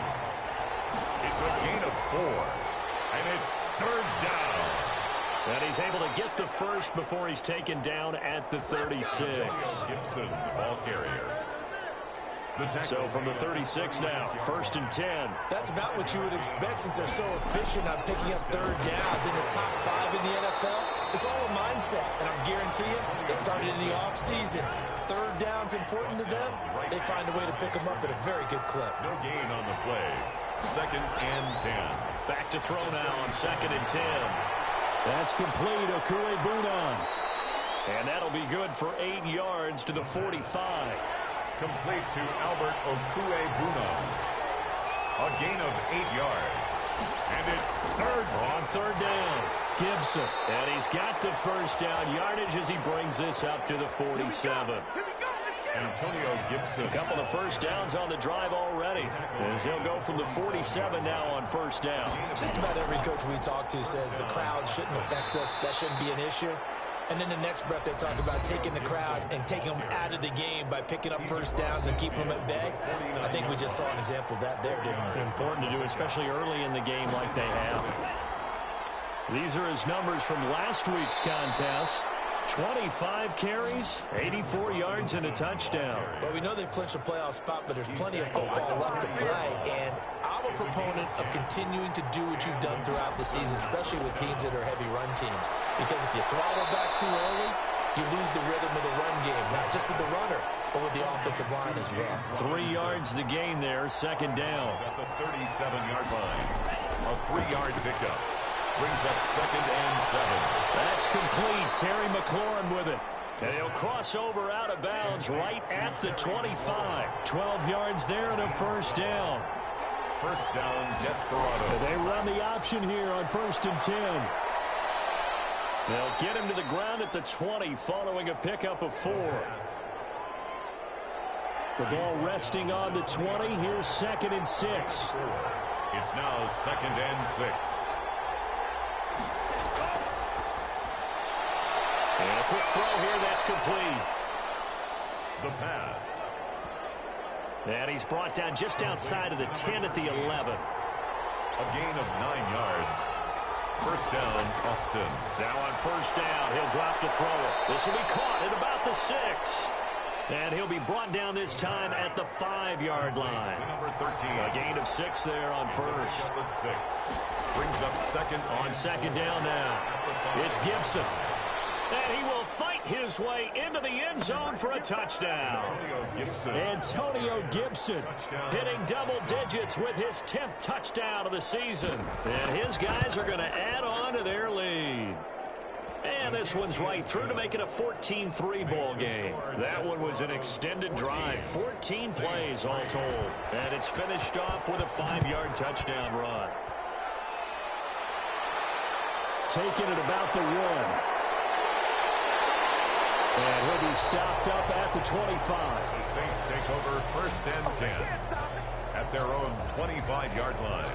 It's a gain of 4. And it's 3rd down. And he's able to get the first before he's taken down at the 36. Gibson, ball carrier. So from the 36 now, 1st and 10. That's about what you would expect, since they're so efficient on picking up 3rd downs in the top 5 in the NFL. It's all a mindset, and I guarantee you, they started in the offseason. 3rd down's important to them. They find a way to pick them up at a very good clip. No gain on the play. 2nd and 10. Back to throw now on 2nd and 10. That's complete, Okue-Bunan. And that'll be good for 8 yards to the 45. Complete to Albert Okue-Bunan. A gain of 8 yards. And it's 3rd on 3rd down. Gibson. And he's got the first down yardage as he brings this up to the 47. Antonio Gibson. A couple of first downs on the drive already, as he'll go from the 47 now on 1st down. Just about every coach we talk to says the crowd shouldn't affect us. That shouldn't be an issue. And then the next breath they talk about taking the crowd and taking them out of the game by picking up first downs and keeping them at bay. I think we just saw an example of that there, didn't we? Important to do, especially early in the game like they have. These are his numbers from last week's contest. 25 carries, 84 yards, and a touchdown. Well, we know they've clinched a playoff spot, but there's plenty of football left to play. And I'm a proponent of continuing to do what you've done throughout the season, especially with teams that are heavy run teams. Because if you throttle back too early, you lose the rhythm of the run game, not just with the runner, but with the offensive line as well. 3 yards the gain there, 2nd down. At the 37-yard line. A 3-yard pickup. Brings up 2nd and 7. That's complete. Terry McLaurin with it. And he'll cross over out of bounds right at the 25. 12 yards there and a 1st down. 1st down, Desperado. And they run the option here on 1st and 10. They'll get him to the ground at the 20 following a pickup of 4. The ball resting on the 20. Here's 2nd and 6. It's now 2nd and 6. And a quick throw here, that's complete. The pass. And he's brought down just outside of the 10 at the 11. A gain of 9 yards. First down, Austin. Now on first down, he'll drop to throw it. This will be caught at about the 6. And he'll be brought down this time at the 5-yard line. Number 13. A gain of 6 there on first. Number 6. Brings up second. On second down now, it's Gibson. And he will fight his way into the end zone for a touchdown. Antonio Gibson hitting double digits with his 10th touchdown of the season. And his guys are going to add on to their lead. And this one's right through to make it a 14-3 ball game. That one was an extended drive, 14 plays all told. And it's finished off with a 5-yard touchdown run. Taking it about the 1. And he'll be stopped up at the 25. The Saints take over first and 10 at their own 25-yard line.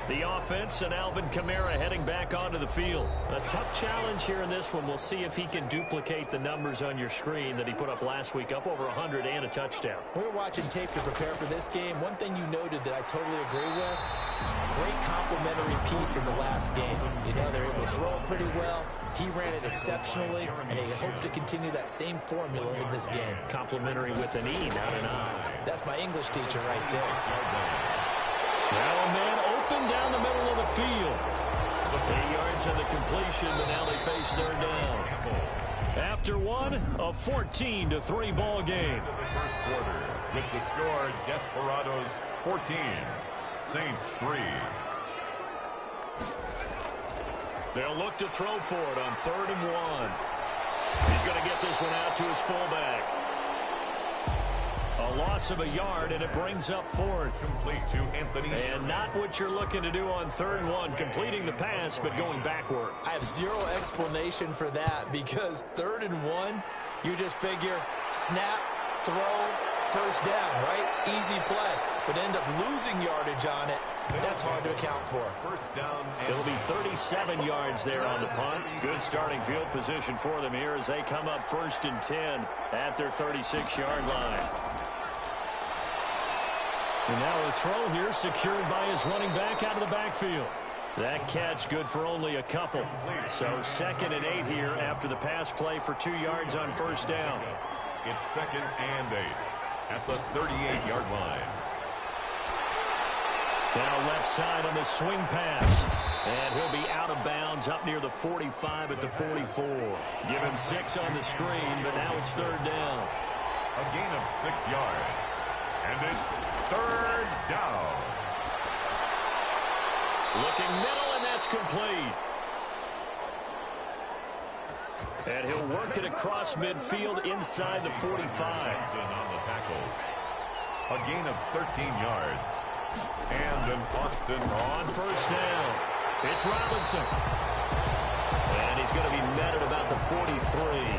The offense and Alvin Kamara heading back onto the field. A tough challenge here in this one. We'll see if he can duplicate the numbers on your screen that he put up last week, up over 100 and a touchdown. We were watching tape to prepare for this game. One thing you noted that I totally agree with, great complimentary piece in the last game. You know, they're able to throw it pretty well. He ran it exceptionally, and they hope to continue that same formula in this game. Complimentary with an E, not an I. That's my English teacher right there. Now a man open down the middle of the field. 8 yards on the completion, but now they face third down. After one, a 14-3 ball game. The first quarter with the score, Desperados 14, Saints 3. They'll look to throw for it on 3rd and 1. He's going to get this one out to his fullback. A loss of a yard, and it brings up 4th. Complete to Anthony. And not what you're looking to do on 3rd and 1, completing the pass, but going backward. I have zero explanation for that, because 3rd and 1, you just figure snap, throw, first down, right? Easy play. But end up losing yardage on it. That's hard to account for. First down. It'll be 37 yards there on the punt. Good starting field position for them here as they come up 1st and 10 at their 36-yard line. And now a throw here secured by his running back out of the backfield. That catch good for only a couple. So 2nd and 8 here after the pass play for 2 yards on first down. It's 2nd and 8 at the 38-yard line. Now left side on the swing pass. And he'll be out of bounds up near the 45 at the 44. Give him 6 on the screen, but now it's 3rd down. A gain of 6 yards. And it's 3rd down. Looking middle, and that's complete. And he'll work it across midfield inside the 45. On the tackle. A gain of 13 yards. And an Austin on first down. It's Robinson. And he's going to be met at about the 43.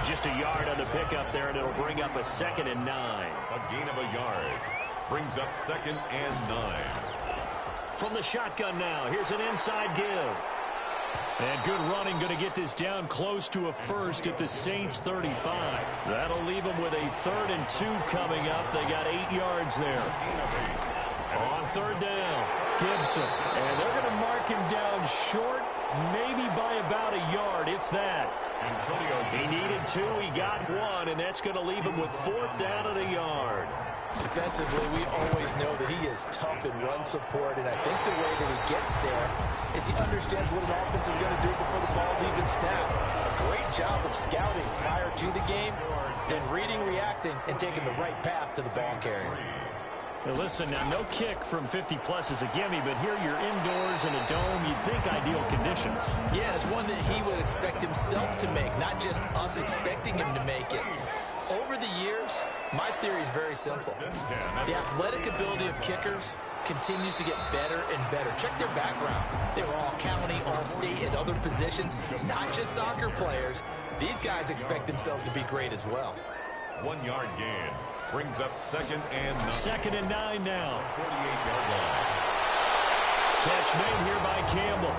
Just a yard on the pickup there, and it'll bring up a 2nd and 9. A gain of a yard. Brings up 2nd and 9. From the shotgun now, here's an inside give. And good running, going to get this down close to a first at the Saints 35. That'll leave them with a 3rd and 2 coming up. They got 8 yards there. On 3rd down, Gibson. And they're going to mark him down short, maybe by about a yard, if that. He needed 2, he got 1, and that's going to leave him with 4th down at a yard. Defensively, we always know that he is tough in run support, and I think the way that he gets there is he understands what an offense is going to do before the ball's even snapped. A great job of scouting prior to the game, then reading, reacting, and taking the right path to the ball carrier. Now listen, now no kick from 50-plus is a gimme, but here you're indoors in a dome. You'd think ideal conditions. Yeah, and it's one that he would expect himself to make, not just us expecting him to make it. Over the years, my theory is very simple. The athletic ability of kickers continues to get better and better. Check their background. They were all county, all state, and other positions, not just soccer players. These guys expect themselves to be great as well. 1 yard gain. Brings up 2nd and 9. 2nd and 9 now. 48-yard line. Catch made here by Campbell.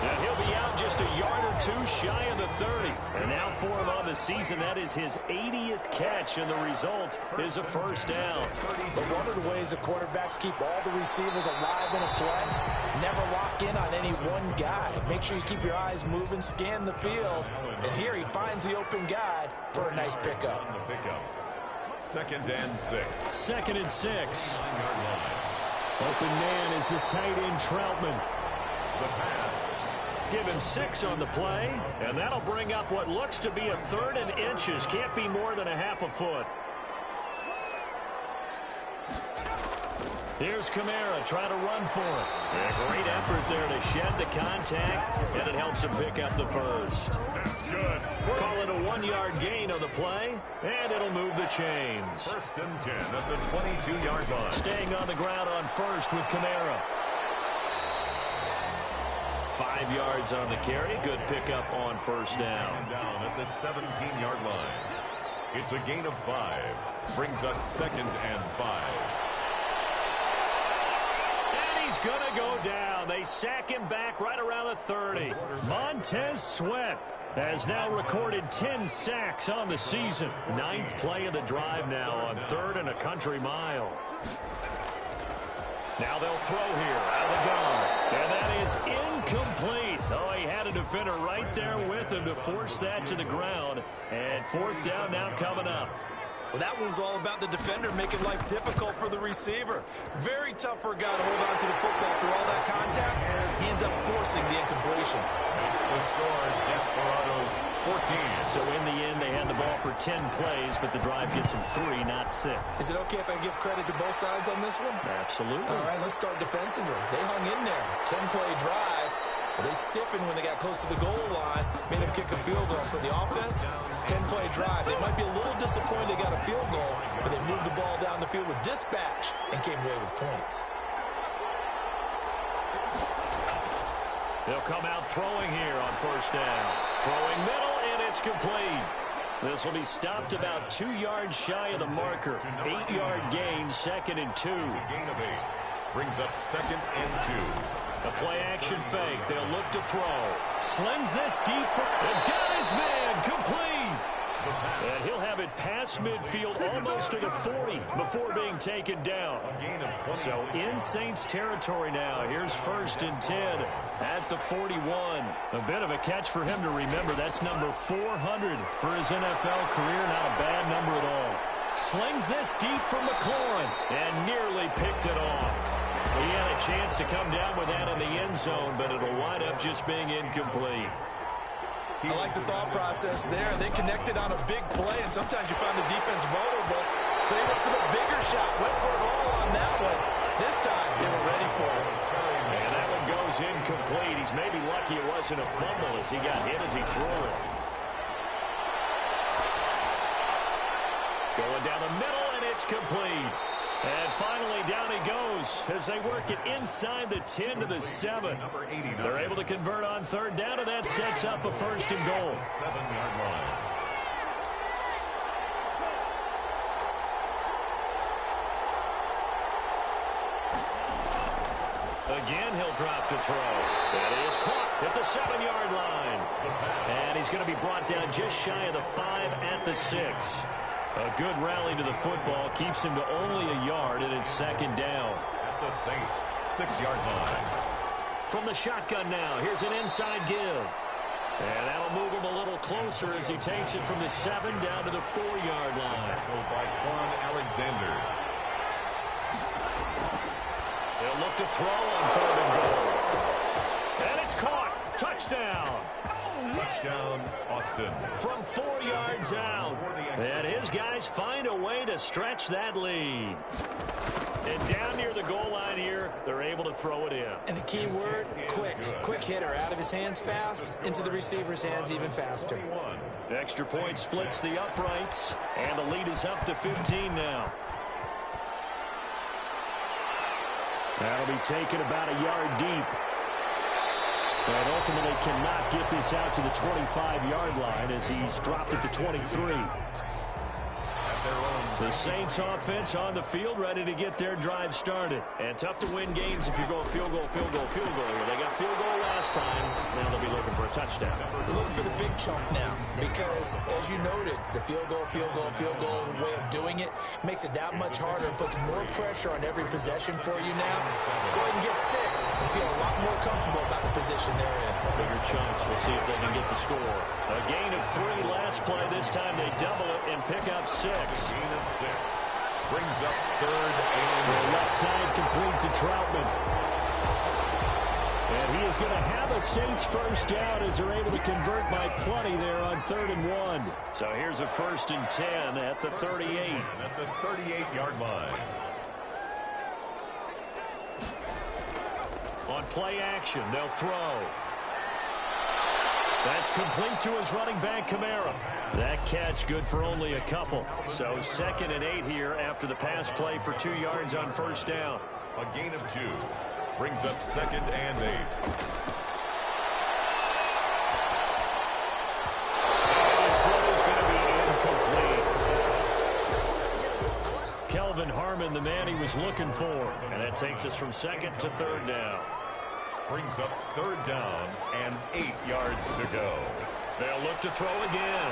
And he'll be out just a yard or 2 shy of the 30. And now for him on the season, that is his 80th catch, and the result is a first down. But one of the ways the quarterbacks keep all the receivers alive in a play Never lock in on any one guy. Make sure you keep your eyes moving, scan the field. And here he finds the open guy for a nice pickup. Second and 6. Second and 6. Open man is the tight end Troutman. The pass. Give him 6 on the play, and that'll bring up what looks to be a 3rd and inches. Can't be more than a half a foot. Here's Kamara trying to run for it. A great effort there to shed the contact, and it helps him pick up the first. That's good. Call it a 1-yard gain on the play, and it'll move the chains. 1st and 10 at the 22-yard line. Staying on the ground on first with Kamara. 5 yards on the carry. Good pickup on first down. Down at the 17-yard line. It's a gain of 5. Brings up 2nd and 5. He's going to go down. They sack him back right around the 30. Montez Sweat has now recorded 10 sacks on the season. 9th play of the drive now on 3rd and a country mile. Now they'll throw here out of the gun. And that is incomplete. Oh, he had a defender right there with him to force that to the ground. And 4th down now coming up. Well, that one was all about the defender making life difficult for the receiver. Very tough for a guy to hold on to the football through all that contact. He ends up forcing the incompletion. That's the score. Desperados 14. So in the end, they had the ball for 10 plays, but the drive gets them 3, not 6. Is it okay if I give credit to both sides on this one? Absolutely. All right, let's start defensively. They hung in there. 10-play drive. But they stiffened when they got close to the goal line, made them kick a field goal. For the offense, 10-play drive. They might be a little disappointed they got a field goal, but they moved the ball down the field with dispatch and came away with points. They'll come out throwing here on first down. Throwing middle, and it's complete. This will be stopped about 2 yards shy of the marker. 8-yard gain, 2nd and 2. Gain of 8. Brings up 2nd and 2. A play-action fake. They'll look to throw. Slings this deep for... And got his man complete. And he'll have it past midfield almost to the 40 before being taken down. So in Saints territory now. Here's 1st and 10 at the 41. A bit of a catch for him to remember. That's number 400 for his NFL career. Not a bad number at all. Slings this deep from McLaurin and nearly picked it off. He had a chance to come down with that in the end zone, but it'll wind up just being incomplete. I like the thought process there. They connected on a big play, and sometimes you find the defense vulnerable. So they went for the bigger shot, went for it all on that one. This time, they were ready for it. And that one goes incomplete. He's maybe lucky it wasn't a fumble as he got hit as he threw it. Going down the middle, and it's complete. And finally, down he goes as they work it inside the 10 to the 7. They're able to convert on 3rd down, and that sets up a 1st and goal. 7-yard line. Again, he'll drop to throw. That is caught at the 7-yard line. And he's going to be brought down just shy of the 5 at the 6. A good rally to the football keeps him to only a yard, and it's 2nd down. At the Saints, 6-yard line. From the shotgun now, here's an inside give. And that'll move him a little closer as he takes it from the 7 down to the 4-yard line. Tackled by Quan Alexander. They'll look to throw on 3rd and goal. And it's caught. Touchdown. Touchdown, Austin. From 4 yards out. And his guys find a way to stretch that lead. And down near the goal line here, they're able to throw it in. And the key word, quick. Quick hitter. Out of his hands fast, into the receiver's hands even faster. Extra point splits the uprights, and the lead is up to 15 now. That'll be taken about a yard deep. And ultimately cannot get this out to the 25-yard line as he's dropped it to 23. At their own The Saints offense on the field, ready to get their drive started. And tough to win games if you're going field goal, field goal, field goal. Well, they got field goal last time. Now they'll be looking for a touchdown. They're looking for the big chunk now because, as you noted, the field goal way of doing it makes it that much harder and puts more pressure on every possession for you now. Go ahead and get 6 and feel a lot more comfortable about the position they're in. Bigger chunks. We'll see if they can get the score. A gain of 3 last play. This time they double it and pick up 6. Gain of 6. Brings up 3rd and the left side complete to Troutman. And he is going to have a Saints first down as they're able to convert by plenty there on 3rd and 1. So here's a 1st and 10 at the 38. At the 38-yard line. On play action, they'll throw. That's complete to his running back, Kamara. That catch good for only a couple. So 2nd and 8 here after the pass play for 2 yards on 1st down. A gain of 2. Brings up 2nd and 8. His throw is going to be incomplete. Kelvin Harmon, the man he was looking for. And that takes us from 2nd to 3rd down. Brings up 3rd down and 8 yards to go. They'll look to throw again.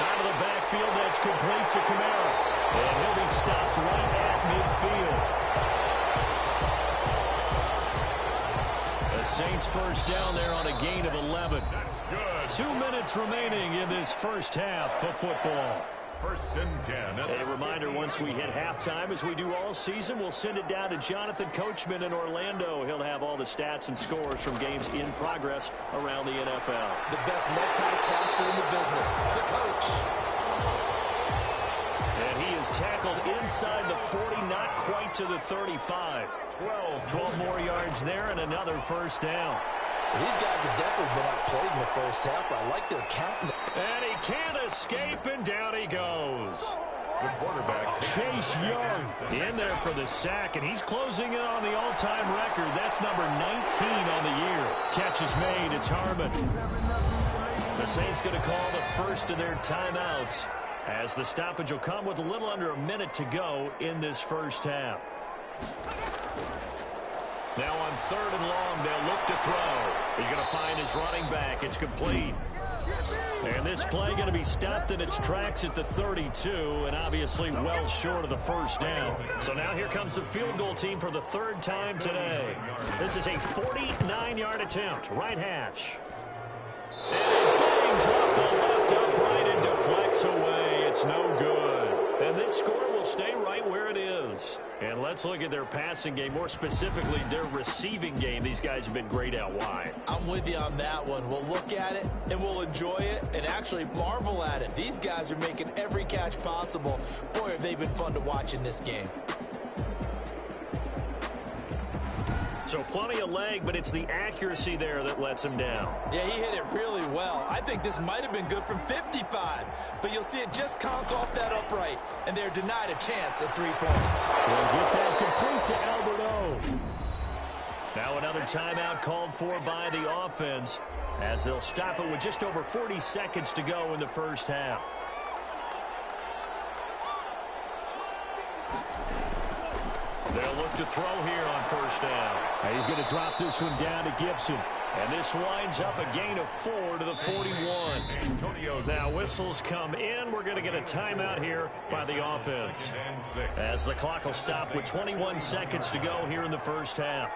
Out of the backfield, that's complete to Kamara. And he'll be stopped right at midfield. The Saints first down there on a gain of 11. That's good. 2 minutes remaining in this first half of football. 1st and 10. A reminder, once we hit halftime, as we do all season, we'll send it down to Jonathan Coachman in Orlando. He'll have all the stats and scores from games in progress around the NFL. The best multitasker in the business, the coach. And he is tackled inside the 40, not quite to the 35. 12 more yards there and another first down. These guys have definitely been outplayed in the first half. I like their counting. And he can't escape, and down he goes. The quarterback, Chase Young, in there for the sack, and he's closing in on the all-time record. That's number 19 on the year. Catch is made. It's Harmon. The Saints going to call the first of their timeouts as the stoppage will come with a little under a minute to go in this first half. Now on 3rd and long, they'll look to throw. He's going to find his running back. It's complete. And this play going to be stopped in its tracks at the 32, and obviously well short of the first down. So now here comes the field goal team for the 3rd time today. This is a 49-yard attempt, right hash. And it bangs off the left upright and deflects away. It's no good. And this score will stay right where it is. And let's look at their passing game, more specifically their receiving game. These guys have been great out wide. I'm with you on that one. We'll look at it, and we'll enjoy it, and actually marvel at it. These guys are making every catch possible. Boy, have they been fun to watch in this game. So plenty of leg, but it's the accuracy there that lets him down. Yeah, he hit it really well. I think this might have been good from 55, but you'll see it just conk off that upright, and they're denied a chance at 3 points. We'll get that complete to Alberto. Now another timeout called for by the offense as they'll stop it with just over 40 seconds to go in the first half. They'll look to throw here on 1st down. And he's going to drop this one down to Gibson. And this winds up a gain of 4 to the 41. Now whistles come in. We're going to get a timeout here by the offense as the clock will stop with 21 seconds to go here in the first half.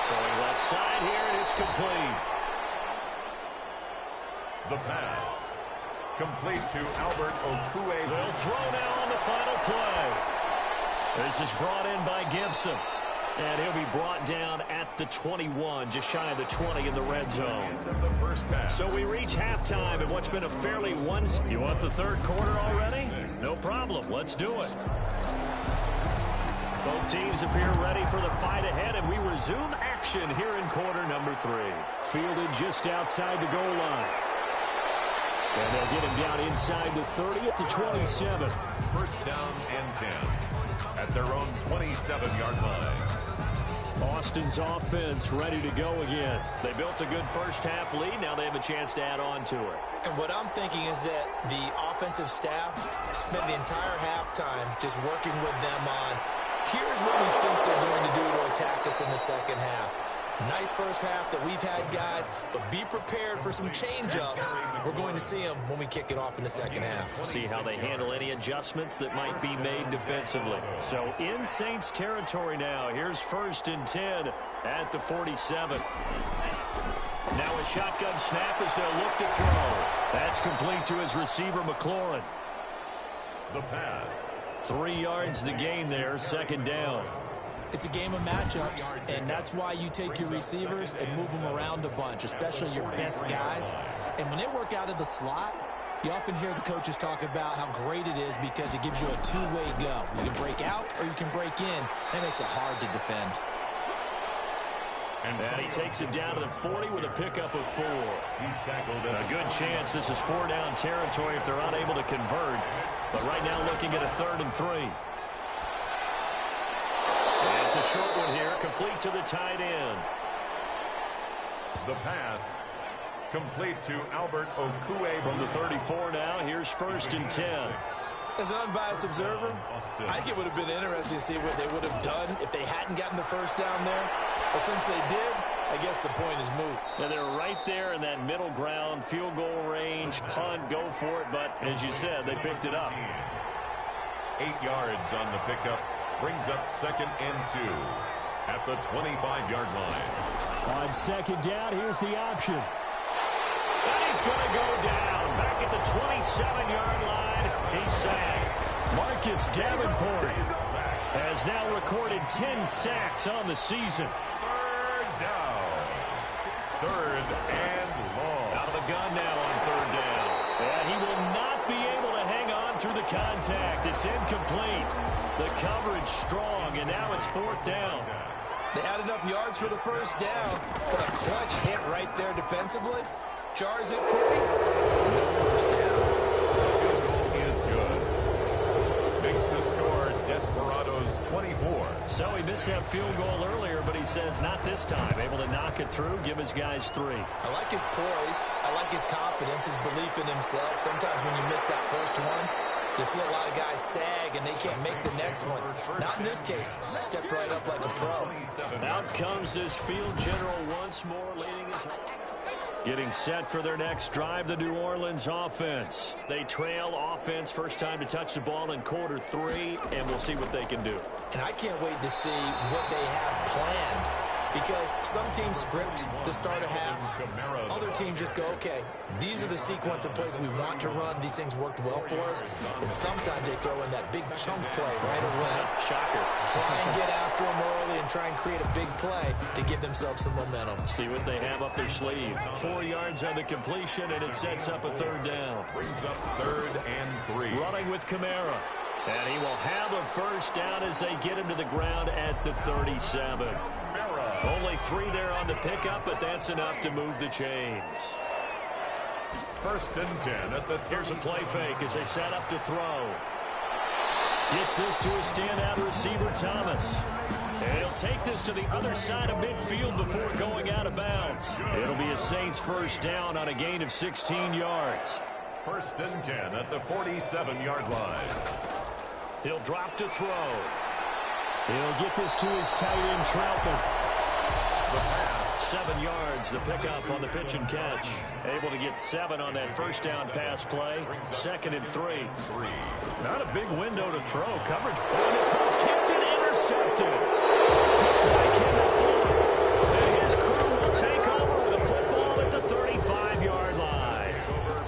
Throwing left side here, and it's complete. The pass. Complete to Albert Okue. They'll throw now on the final play. This is brought in by Gibson. And he'll be brought down at the 21, just shy of the 20 in the red zone. So we reach halftime in what's been a fairly You want the 3rd quarter already? No problem. Let's do it. Both teams appear ready for the fight ahead, and we resume action here in quarter number 3. Fielded just outside the goal line. And they'll get him down inside the 30 to 27. 1st down and 10 at their own 27-yard line. Austin's offense ready to go again. They built a good first-half lead. Now they have a chance to add on to it. And what I'm thinking is that the offensive staff spent the entire halftime just working with them on, here's what we think they're going to do to attack us in the second half. Nice first half that we've had, guys, but be prepared for some change-ups. We're going to see them when we kick it off in the second half. See how they handle any adjustments that might be made defensively. So in Saints territory now. Here's 1st and 10 at the 47. Now a shotgun snap as they'll look to throw. That's complete to his receiver, McLaurin. The pass. 3 yards the gain there, 2nd down. It's a game of matchups, and that's why you take your receivers and move them around a bunch, especially your best guys. And when they work out of the slot, you often hear the coaches talk about how great it is because it gives you a two-way go. You can break out or you can break in. That makes it hard to defend. And he takes it down to the 40 with a pickup of 4. He's tackled at a good chance this is 4-down territory if they're unable to convert. But right now looking at a 3rd and 3. It's a short one here, complete to the tight end. The pass, complete to Albert Okue. From the 34 now, here's 1st and 10. As an unbiased observer, I think it would have been interesting to see what they would have done if they hadn't gotten the first down there. But since they did, I guess the point is moot. Yeah, they're right there in that middle ground, field goal range, punt, go for it. But as you said, they picked it up. 8 yards on the pickup. Brings up 2nd and 2 at the 25-yard line. On 2nd down, here's the option. And he's going to go down. Back at the 27-yard line, he's sacked. Marcus Davenport has now recorded 10 sacks on the season. 3rd down. 3rd and long. Out of the gun now on 3rd down. And he will not be able to hang on through the contact. It's incomplete. The coverage strong, and now it's 4th down. They had enough yards for the first down, but a clutch hit right there defensively. Jars it free. No first down. Is good. Makes the score Desperados 24. So he missed that field goal earlier, but he says not this time. Able to knock it through, give his guys 3. I like his poise. I like his confidence, his belief in himself. Sometimes when you miss that first one, you see a lot of guys sag and they can't make the next one. Not in this case. Stepped right up like a pro. Out comes this field general once more, leading his home. Getting set for their next drive, the New Orleans offense. They trail offense, first time to touch the ball in quarter 3, and we'll see what they can do. And I can't wait to see what they have planned. Because some teams script to start a half. Other teams just go, okay, these are the sequence of plays we want to run. These things worked well for us. And sometimes they throw in that big chunk play right away. Shocker. Try and get after them early and try and create a big play to give themselves some momentum. See what they have up their sleeve. 4 yards on the completion, and it sets up a 3rd down. Brings up 3rd and 3. Running with Kamara. And he will have a first down as they get him to the ground at the 37. Only 3 there on the pickup, but that's enough to move the chains. 1st and 10 at the 37. Here's a play fake as they set up to throw. Gets this to a standout receiver, Thomas. And he'll take this to the other side of midfield before going out of bounds. It'll be a Saints first down on a gain of 16 yards. 1st and 10 at the 47-yard line. He'll drop to throw. He'll get this to his tight end, Troutman. The pass. 7 yards, the pickup on the pitch and catch. Able to get 7 on that first down pass play. 2nd and 3. Not a big window to throw. Coverage. Oh, this ball's tipped and intercepted. Picked by Kendall Fuller. And his crew will take over with a football at the 35-yard line.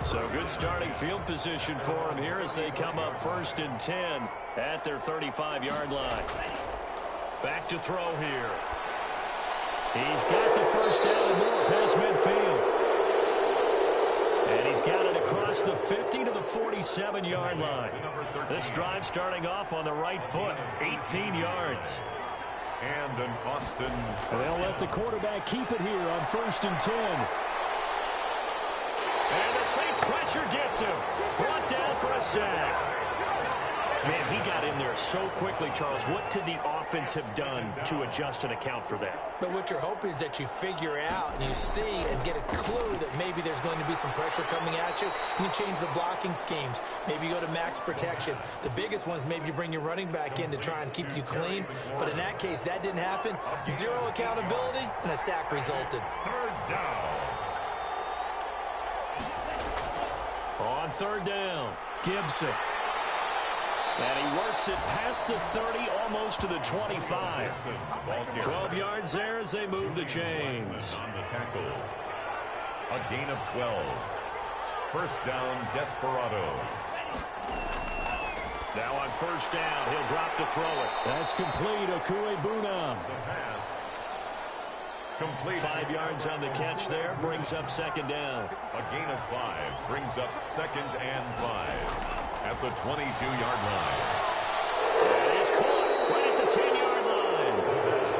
So good starting field position for him here as they come up 1st and 10 at their 35-yard line. Back to throw here. He's got the first down and more past midfield. And he's got it across the 50 to the 47-yard line. This drive starting off on the right foot, 18 yards. And an Austin. They'll let the quarterback keep it here on 1st and 10. And the Saints pressure gets him. Brought down for a sack. Man, he got in there so quickly, Charles. What could the offense have done to adjust and account for that? But what you're hoping is that you figure out and you see and get a clue that maybe there's going to be some pressure coming at you. You can change the blocking schemes. Maybe you go to max protection. The biggest one is maybe you bring your running back in to try and keep you clean. But in that case, that didn't happen. Zero accountability, and a sack resulted. Third down. On third down, Gibson. And he works it past the 30, almost to the 25. 12 yards there as they move the chains. On the tackle. A gain of 12. First down, Desperados. Now on first down, he'll drop to throw it. That's complete, Okuebuna. The pass. Complete. 5 yards on the catch there, brings up second down. A gain of 5 brings up second and 5 at the 22-yard line. It is caught right at the 10-yard line.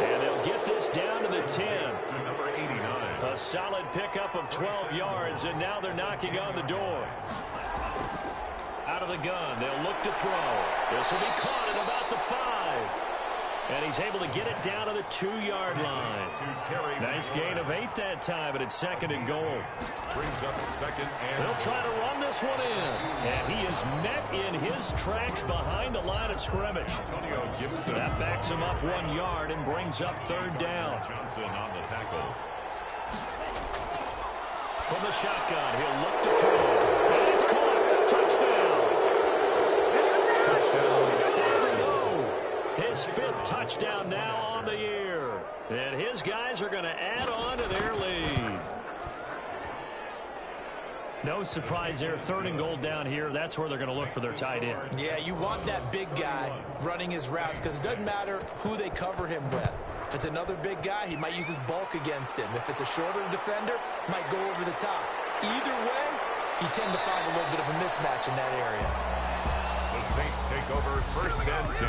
And they'll get this down to the 10. To number 89. A solid pickup of 12 yards, and now they're knocking on the door. Out of the gun, they'll look to throw. This will be caught at about the 5. And he's able to get it down to the 2-yard line. Nice gain of 8 that time, but it's second and goal. Brings up second and they'll try to run this one in. And he is met in his tracks behind the line of scrimmage. Gibson. That backs him up 1 yard and brings up third down. Johnson on the tackle. From the shotgun, he'll look to throw. And it's caught. Touchdown. His 5th touchdown now on the year. And his guys are going to add on to their lead. No surprise there. Third and goal down here. That's where they're going to look for their tight end. Yeah, you want that big guy running his routes because it doesn't matter who they cover him with. If it's another big guy, he might use his bulk against him. If it's a shorter defender, might go over the top. Either way, you tend to find a little bit of a mismatch in that area. The Saints take over first and 10.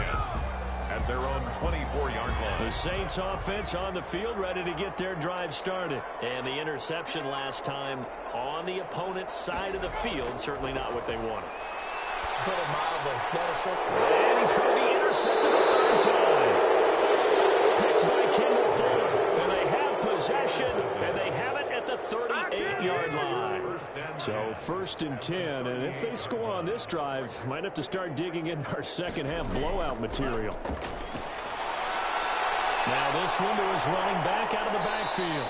At their own 24-yard line. The Saints offense on the field, ready to get their drive started. And the interception last time on the opponent's side of the field, certainly not what they wanted. Put it mildly. That is so... And he's going to be intercepted a third time. Picked by Kendall Fuller. And they have possession, and they have it at the 38-yard line. So first and 10, and if they score on this drive, might have to start digging into our second half blowout material. Now this one to his running back out of the backfield.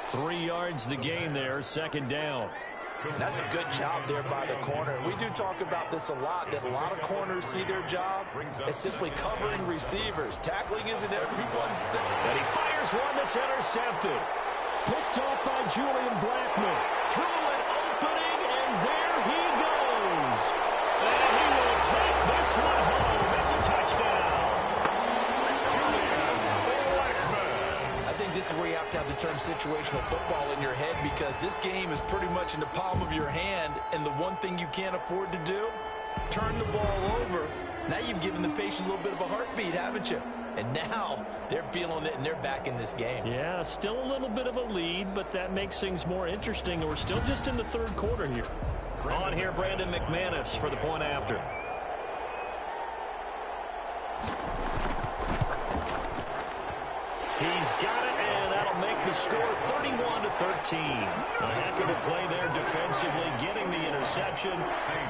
3 yards the gain there, second down. That's a good job there by the corner. We do talk about this a lot, that a lot of corners see their job as simply covering receivers. Tackling isn't everyone's thing. And he fires one that's intercepted. Picked off by Julian Blackman. Through an opening, and there he goes. And he will take this one home. It's a touchdown. I think this is where you have to have the term situational football in your head because this game is pretty much in the palm of your hand, and the one thing you can't afford to do, turn the ball over. Now you've given the patient a little bit of a heartbeat, haven't you? And now they're feeling it, and they're back in this game. Yeah, still a little bit of a lead, but that makes things more interesting. We're still just in the third quarter here. On here, Brandon McManus for the point after. He's got it, and that'll make the score 31-13. A heck of a play there defensively, getting the interception,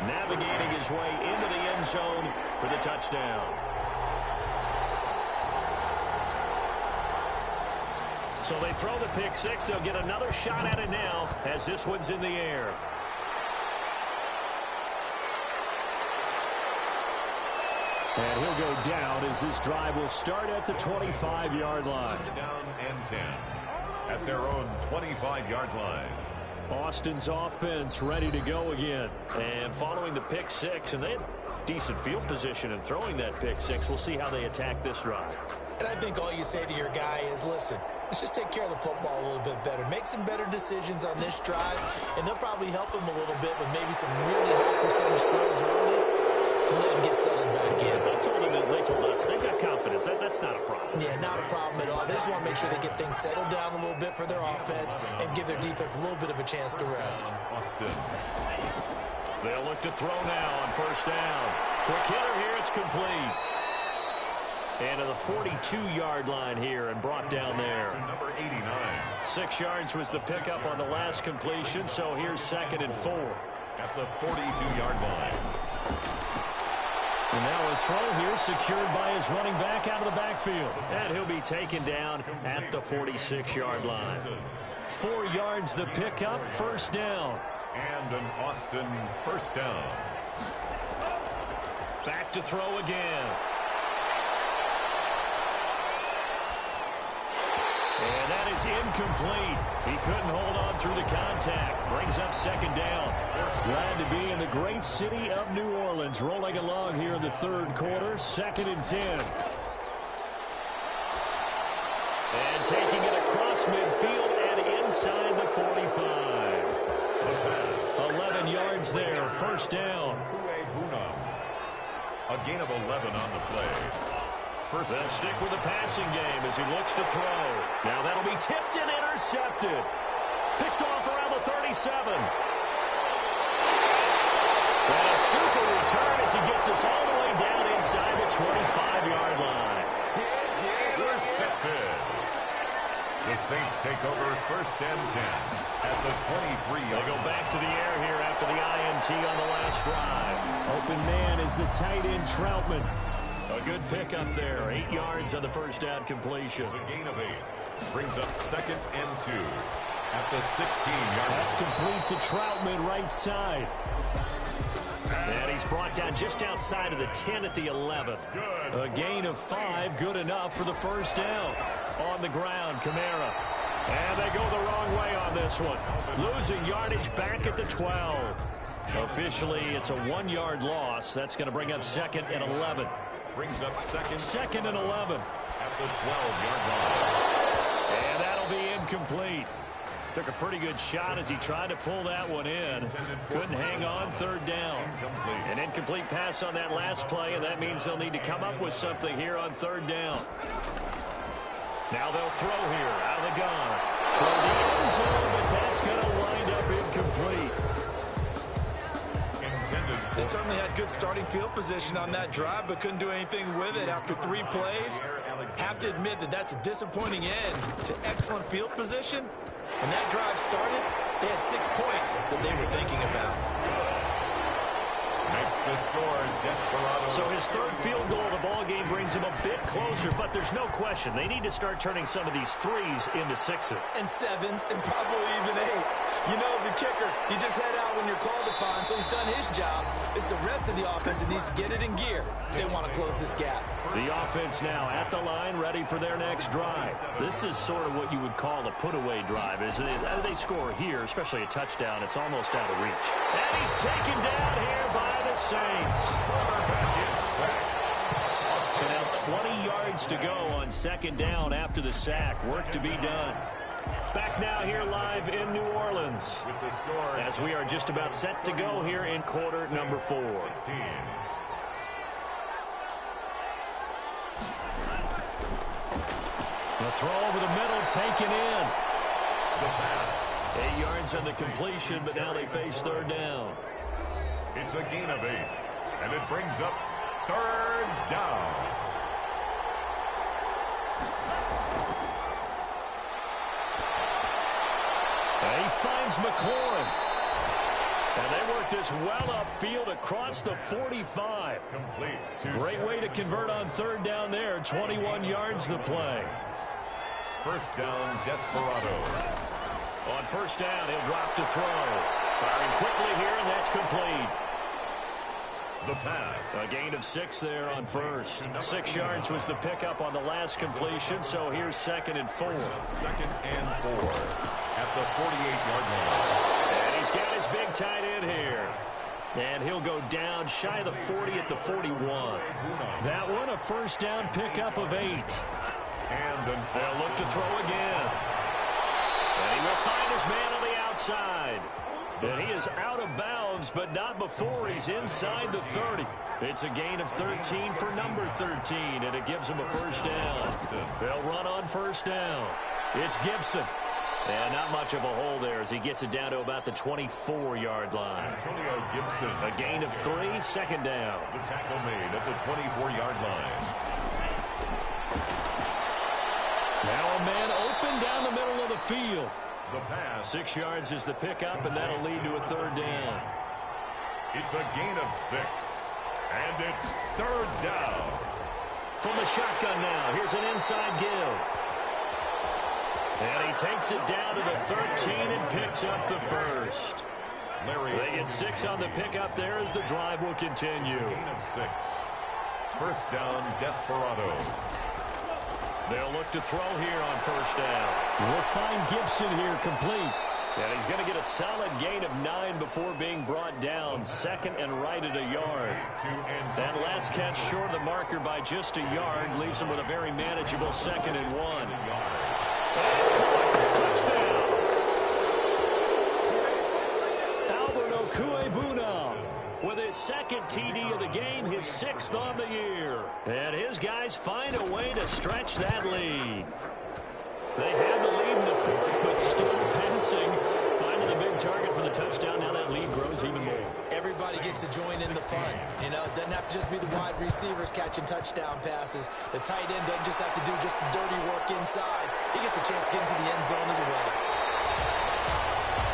navigating his way into the end zone for the touchdown. So they throw the pick six. They'll get another shot at it now as this one's in the air. And he'll go down as this drive will start at the 25-yard line. Down and 10 at their own 25-yard line. Austin's offense ready to go again. And following the pick six, and they had decent field position in throwing that pick six. We'll see how they attack this drive. And I think all you say to your guy is, listen, let's just take care of the football a little bit better. Make some better decisions on this drive, and they'll probably help him a little bit with maybe some really high percentage throws early to let him get settled back in. They told us they've got confidence. That's not a problem. Yeah, not a problem at all. They just want to make sure they get things settled down a little bit for their offense and give their defense a little bit of a chance to rest. Austin. They'll look to throw now on first down. Quick hitter here. It's complete. And to the 42-yard line here and brought down there. Number 89. 6 yards was the pickup on the last completion, so here's 2nd and 4. At the 42-yard line. And now a throw here secured by his running back out of the backfield. And he'll be taken down at the 46-yard line. 4 yards the pickup, first down. And an Austin first down. Back to throw again. And that is incomplete. He couldn't hold on through the contact. Brings up 2nd down. Glad to be in the great city of New Orleans. Rolling along here in the 3rd quarter. 2nd and 10. And taking it across midfield and inside the 45. 11 yards there. First down. A gain of 11 on the play. They'll stick with the passing game as he looks to throw. Now that'll be tipped and intercepted. Picked off around the 37. And a super return as he gets us all the way down inside the 25-yard line. Intercepted. The Saints take over 1st and 10 at the 23. They go back to the air here after the INT on the last drive. Open man is the tight end Troutman. A good pickup there. 8 yards on the first down completion. It's a gain of 8. Brings up 2nd and 2 at the 16-yard line. That's complete to Troutman right side. And he's brought down just outside of the 10 at the 11th. A gain of 5, good enough for the first down. On the ground, Kamara. And they go the wrong way on this one. Losing yardage back at the 12. Officially, it's a 1-yard loss. That's going to bring up 2nd and 11. Brings up 2nd and 11. At the 12-yard line. And that'll be incomplete. Took a pretty good shot as he tried to pull that one in. Couldn't hang on, 3rd down. An incomplete pass on that last play, and that means they'll need to come up with something here on 3rd down. Now they'll throw here out of the gun. Throw the end zone, but that's going to wind up incomplete. They certainly had good starting field position on that drive, but couldn't do anything with it after 3 plays. Have to admit that that's a disappointing end to excellent field position. When that drive started, they had 6 points that they were thinking about. Makes the score, Desperado. So his 3rd field goal of the ball game brings him a bit closer, but there's no question they need to start turning some of these 3s into 6s. And 7s, and probably even 8s. You know, as a kicker, you just head out when you're called upon, so he's done his job. It's the rest of the offense that needs to get it in gear if they want to close this gap. The offense now at the line, ready for their next drive. This is sort of what you would call a put-away drive, isn't it? As they score here, especially a touchdown, it's almost out of reach. And he's taken down here by the Saints. So now 20 yards to go on 2nd down after the sack. Work to be done. Back now here live in New Orleans as we are just about set to go here in quarter number 4. The throw over the middle taken in. The pass. 8 yards on the completion, but now they face 3rd down. It's a gain of 8, and it brings up 3rd down. And he finds McLaurin. And they work this well upfield across the 45. Complete. Great way to convert on 3rd down there. 21 yards the play. First down, Desperados. On 1st down, he'll drop to throw. Firing quickly here, and that's complete. The pass. A gain of 6 there on 1st. 6 yards was the pickup on the last completion, so here's 2nd and 4. 2nd and 4 at the 48-yard line. And he's got his big tight end here. And he'll go down shy of the 40 at the 41. That one, a first down pickup of 8. And they'll look to throw again. And he will find his man on the outside. And he is out of bounds, but not before he's inside the 30. It's a gain of 13 for number 13, and it gives him a first down. They'll run on 1st down. It's Gibson. And not much of a hole there as he gets it down to about the 24-yard line. Antonio Gibson. A gain of 3, second down. The tackle made at the 24-yard line. Now a man open down the middle of the field. The pass. 6 yards is the pickup, and that'll lead to a third down. It's a gain of 6. And it's third down. From the shotgun now, here's an inside give. And he takes it down to the 13 and picks up the first. They get 6 on the pickup there as the drive will continue. Gain of 6. First down, Desperados. They'll look to throw here on first down. We'll find Gibson here complete. And he's going to get a solid gain of 9 before being brought down. Second and right at a yard. That last catch short of the marker by just a yard leaves him with a very manageable 2nd and 1. And it's caught for a touchdown. Albert Okuebuna with his 2nd TD of the game, his 6th on the year. And his guys find a way to stretch that lead. They had the lead in the 4th, but still passing. Finding a big target for the touchdown. Now that lead grows even more. Everybody gets to join in the fun. You know, it doesn't have to just be the wide receivers catching touchdown passes. The tight end doesn't just have to do just the dirty work inside. He gets a chance to get into the end zone as well.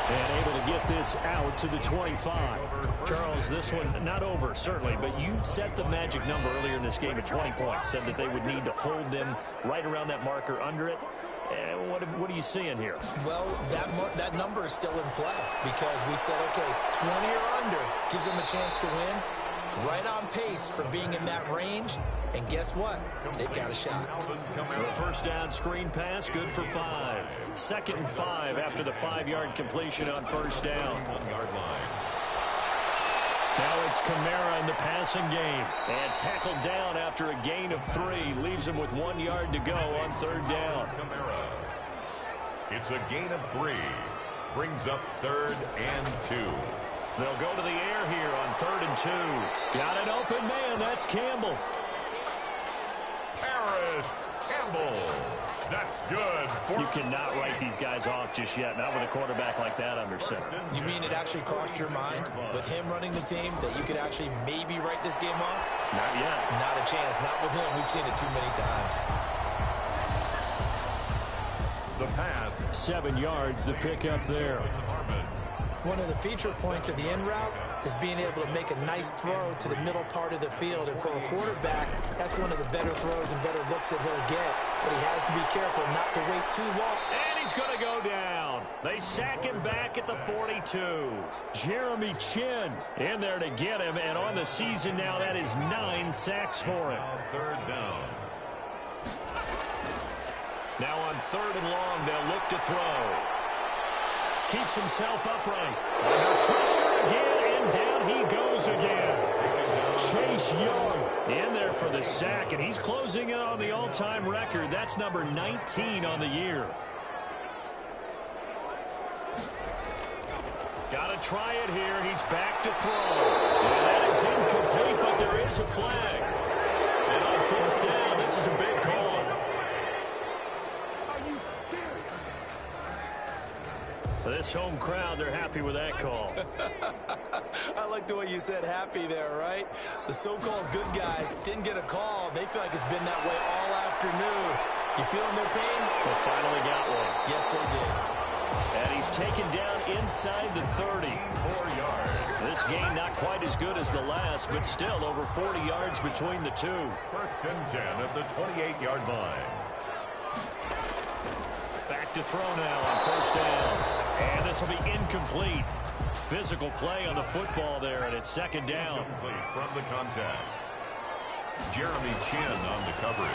And able to get this out to the 25. Charles, this one not over, certainly, but you set the magic number earlier in this game at 20 points. Said that they would need to hold them right around that marker under it. What are you seeing here? Well, that number is still in play because we said, okay, 20 or under gives them a chance to win. Right on pace for being in that range. And guess what? They've got a shot. The first down screen pass, good for 5. 2nd and 5 after the 5-yard completion on first down. 1-yard line. Now it's Kamara in the passing game. And tackled down after a gain of 3. Leaves him with 1 yard to go on third down. Kamara. It's a gain of 3. Brings up 3rd and 2. They'll go to the air here on 3rd and 2. Got an open man. That's Campbell. Harris Campbell. That's good. You cannot write these guys off just yet, not with a quarterback like that under center. You mean it actually crossed your mind with him running the team that you could actually maybe write this game off? Not yet. Not a chance. Not with him. We've seen it too many times. The pass. 7 yards, the pickup there. One of the feature points of the in route is being able to make a nice throw to the middle part of the field. And for a quarterback, that's one of the better throws and better looks that he'll get. But he has to be careful not to wait too long. And he's going to go down. They sack him back at the 42. Jeremy Chin in there to get him. And on the season now, that is 9 sacks for him. Third down. Now on 3rd and long, they'll look to throw. Keeps himself upright. Under pressure again, and down he goes again. Chase Young in there for the sack, and he's closing in on the all-time record. That's number 19 on the year. Got to try it here. He's back to throw. And that is incomplete, but there is a flag. And on 4th down, this is a big call. This home crowd, they're happy with that call. I like the way you said happy there, right? The so-called good guys didn't get a call. They feel like it's been that way all afternoon. You feeling their pain? They finally got one. Yes, they did. And he's taken down inside the 30. 4 yards. This game not quite as good as the last, but still over 40 yards between the two. 1st and 10 at the 28-yard line. Back to throw now on 1st down. And this will be incomplete. Physical play on the football there, and it's 2nd down. Incomplete from the contact. Jeremy Chin on the coverage.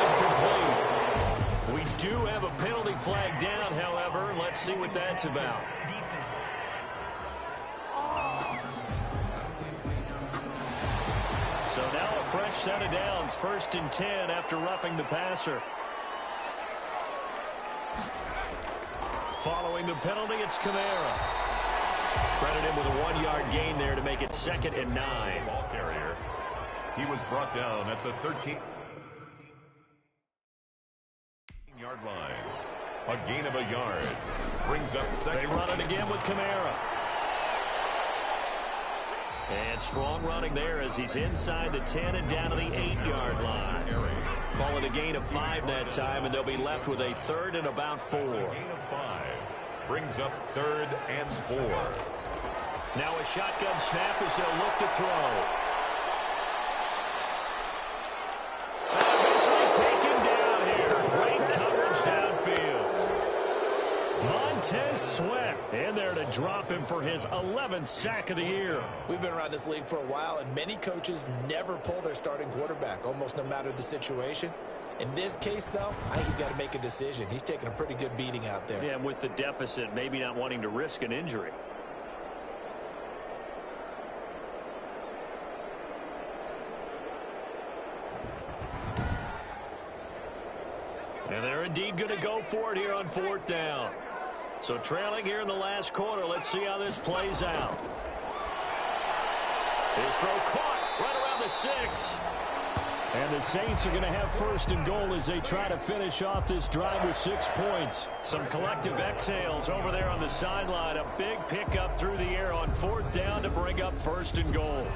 Incomplete. We do have a penalty flag down, however. Let's see what that's about. So now a fresh set of downs. 1st and 10 after roughing the passer. Following the penalty, it's Kamara. Credit him with a 1-yard gain there to make it 2nd and 9. Ball carrier. He was brought down at the 13. Yard line. A gain of a yard. Brings up second. They run it again with Kamara. And strong running there as he's inside the 10 and down to the 8-yard line. Call it a gain of 5 that time, and they'll be left with a 3rd and about 4. Gain of 5. Brings up 3rd and 4. Now a shotgun snap as they'll look to throw. And eventually taken down here. Great coverage downfield. Montez Sweat in there to drop him for his 11th sack of the year. We've been around this league for a while, and many coaches never pull their starting quarterback, almost no matter the situation. In this case, though, I think he's got to make a decision. He's taking a pretty good beating out there. Yeah, and with the deficit, maybe not wanting to risk an injury. And they're indeed going to go for it here on 4th down. So trailing here in the last quarter. Let's see how this plays out. His throw caught right around the 6. And the Saints are going to have 1st and goal as they try to finish off this drive with 6 points. Some collective exhales over there on the sideline. A big pickup through the air on 4th down to bring up 1st and goal.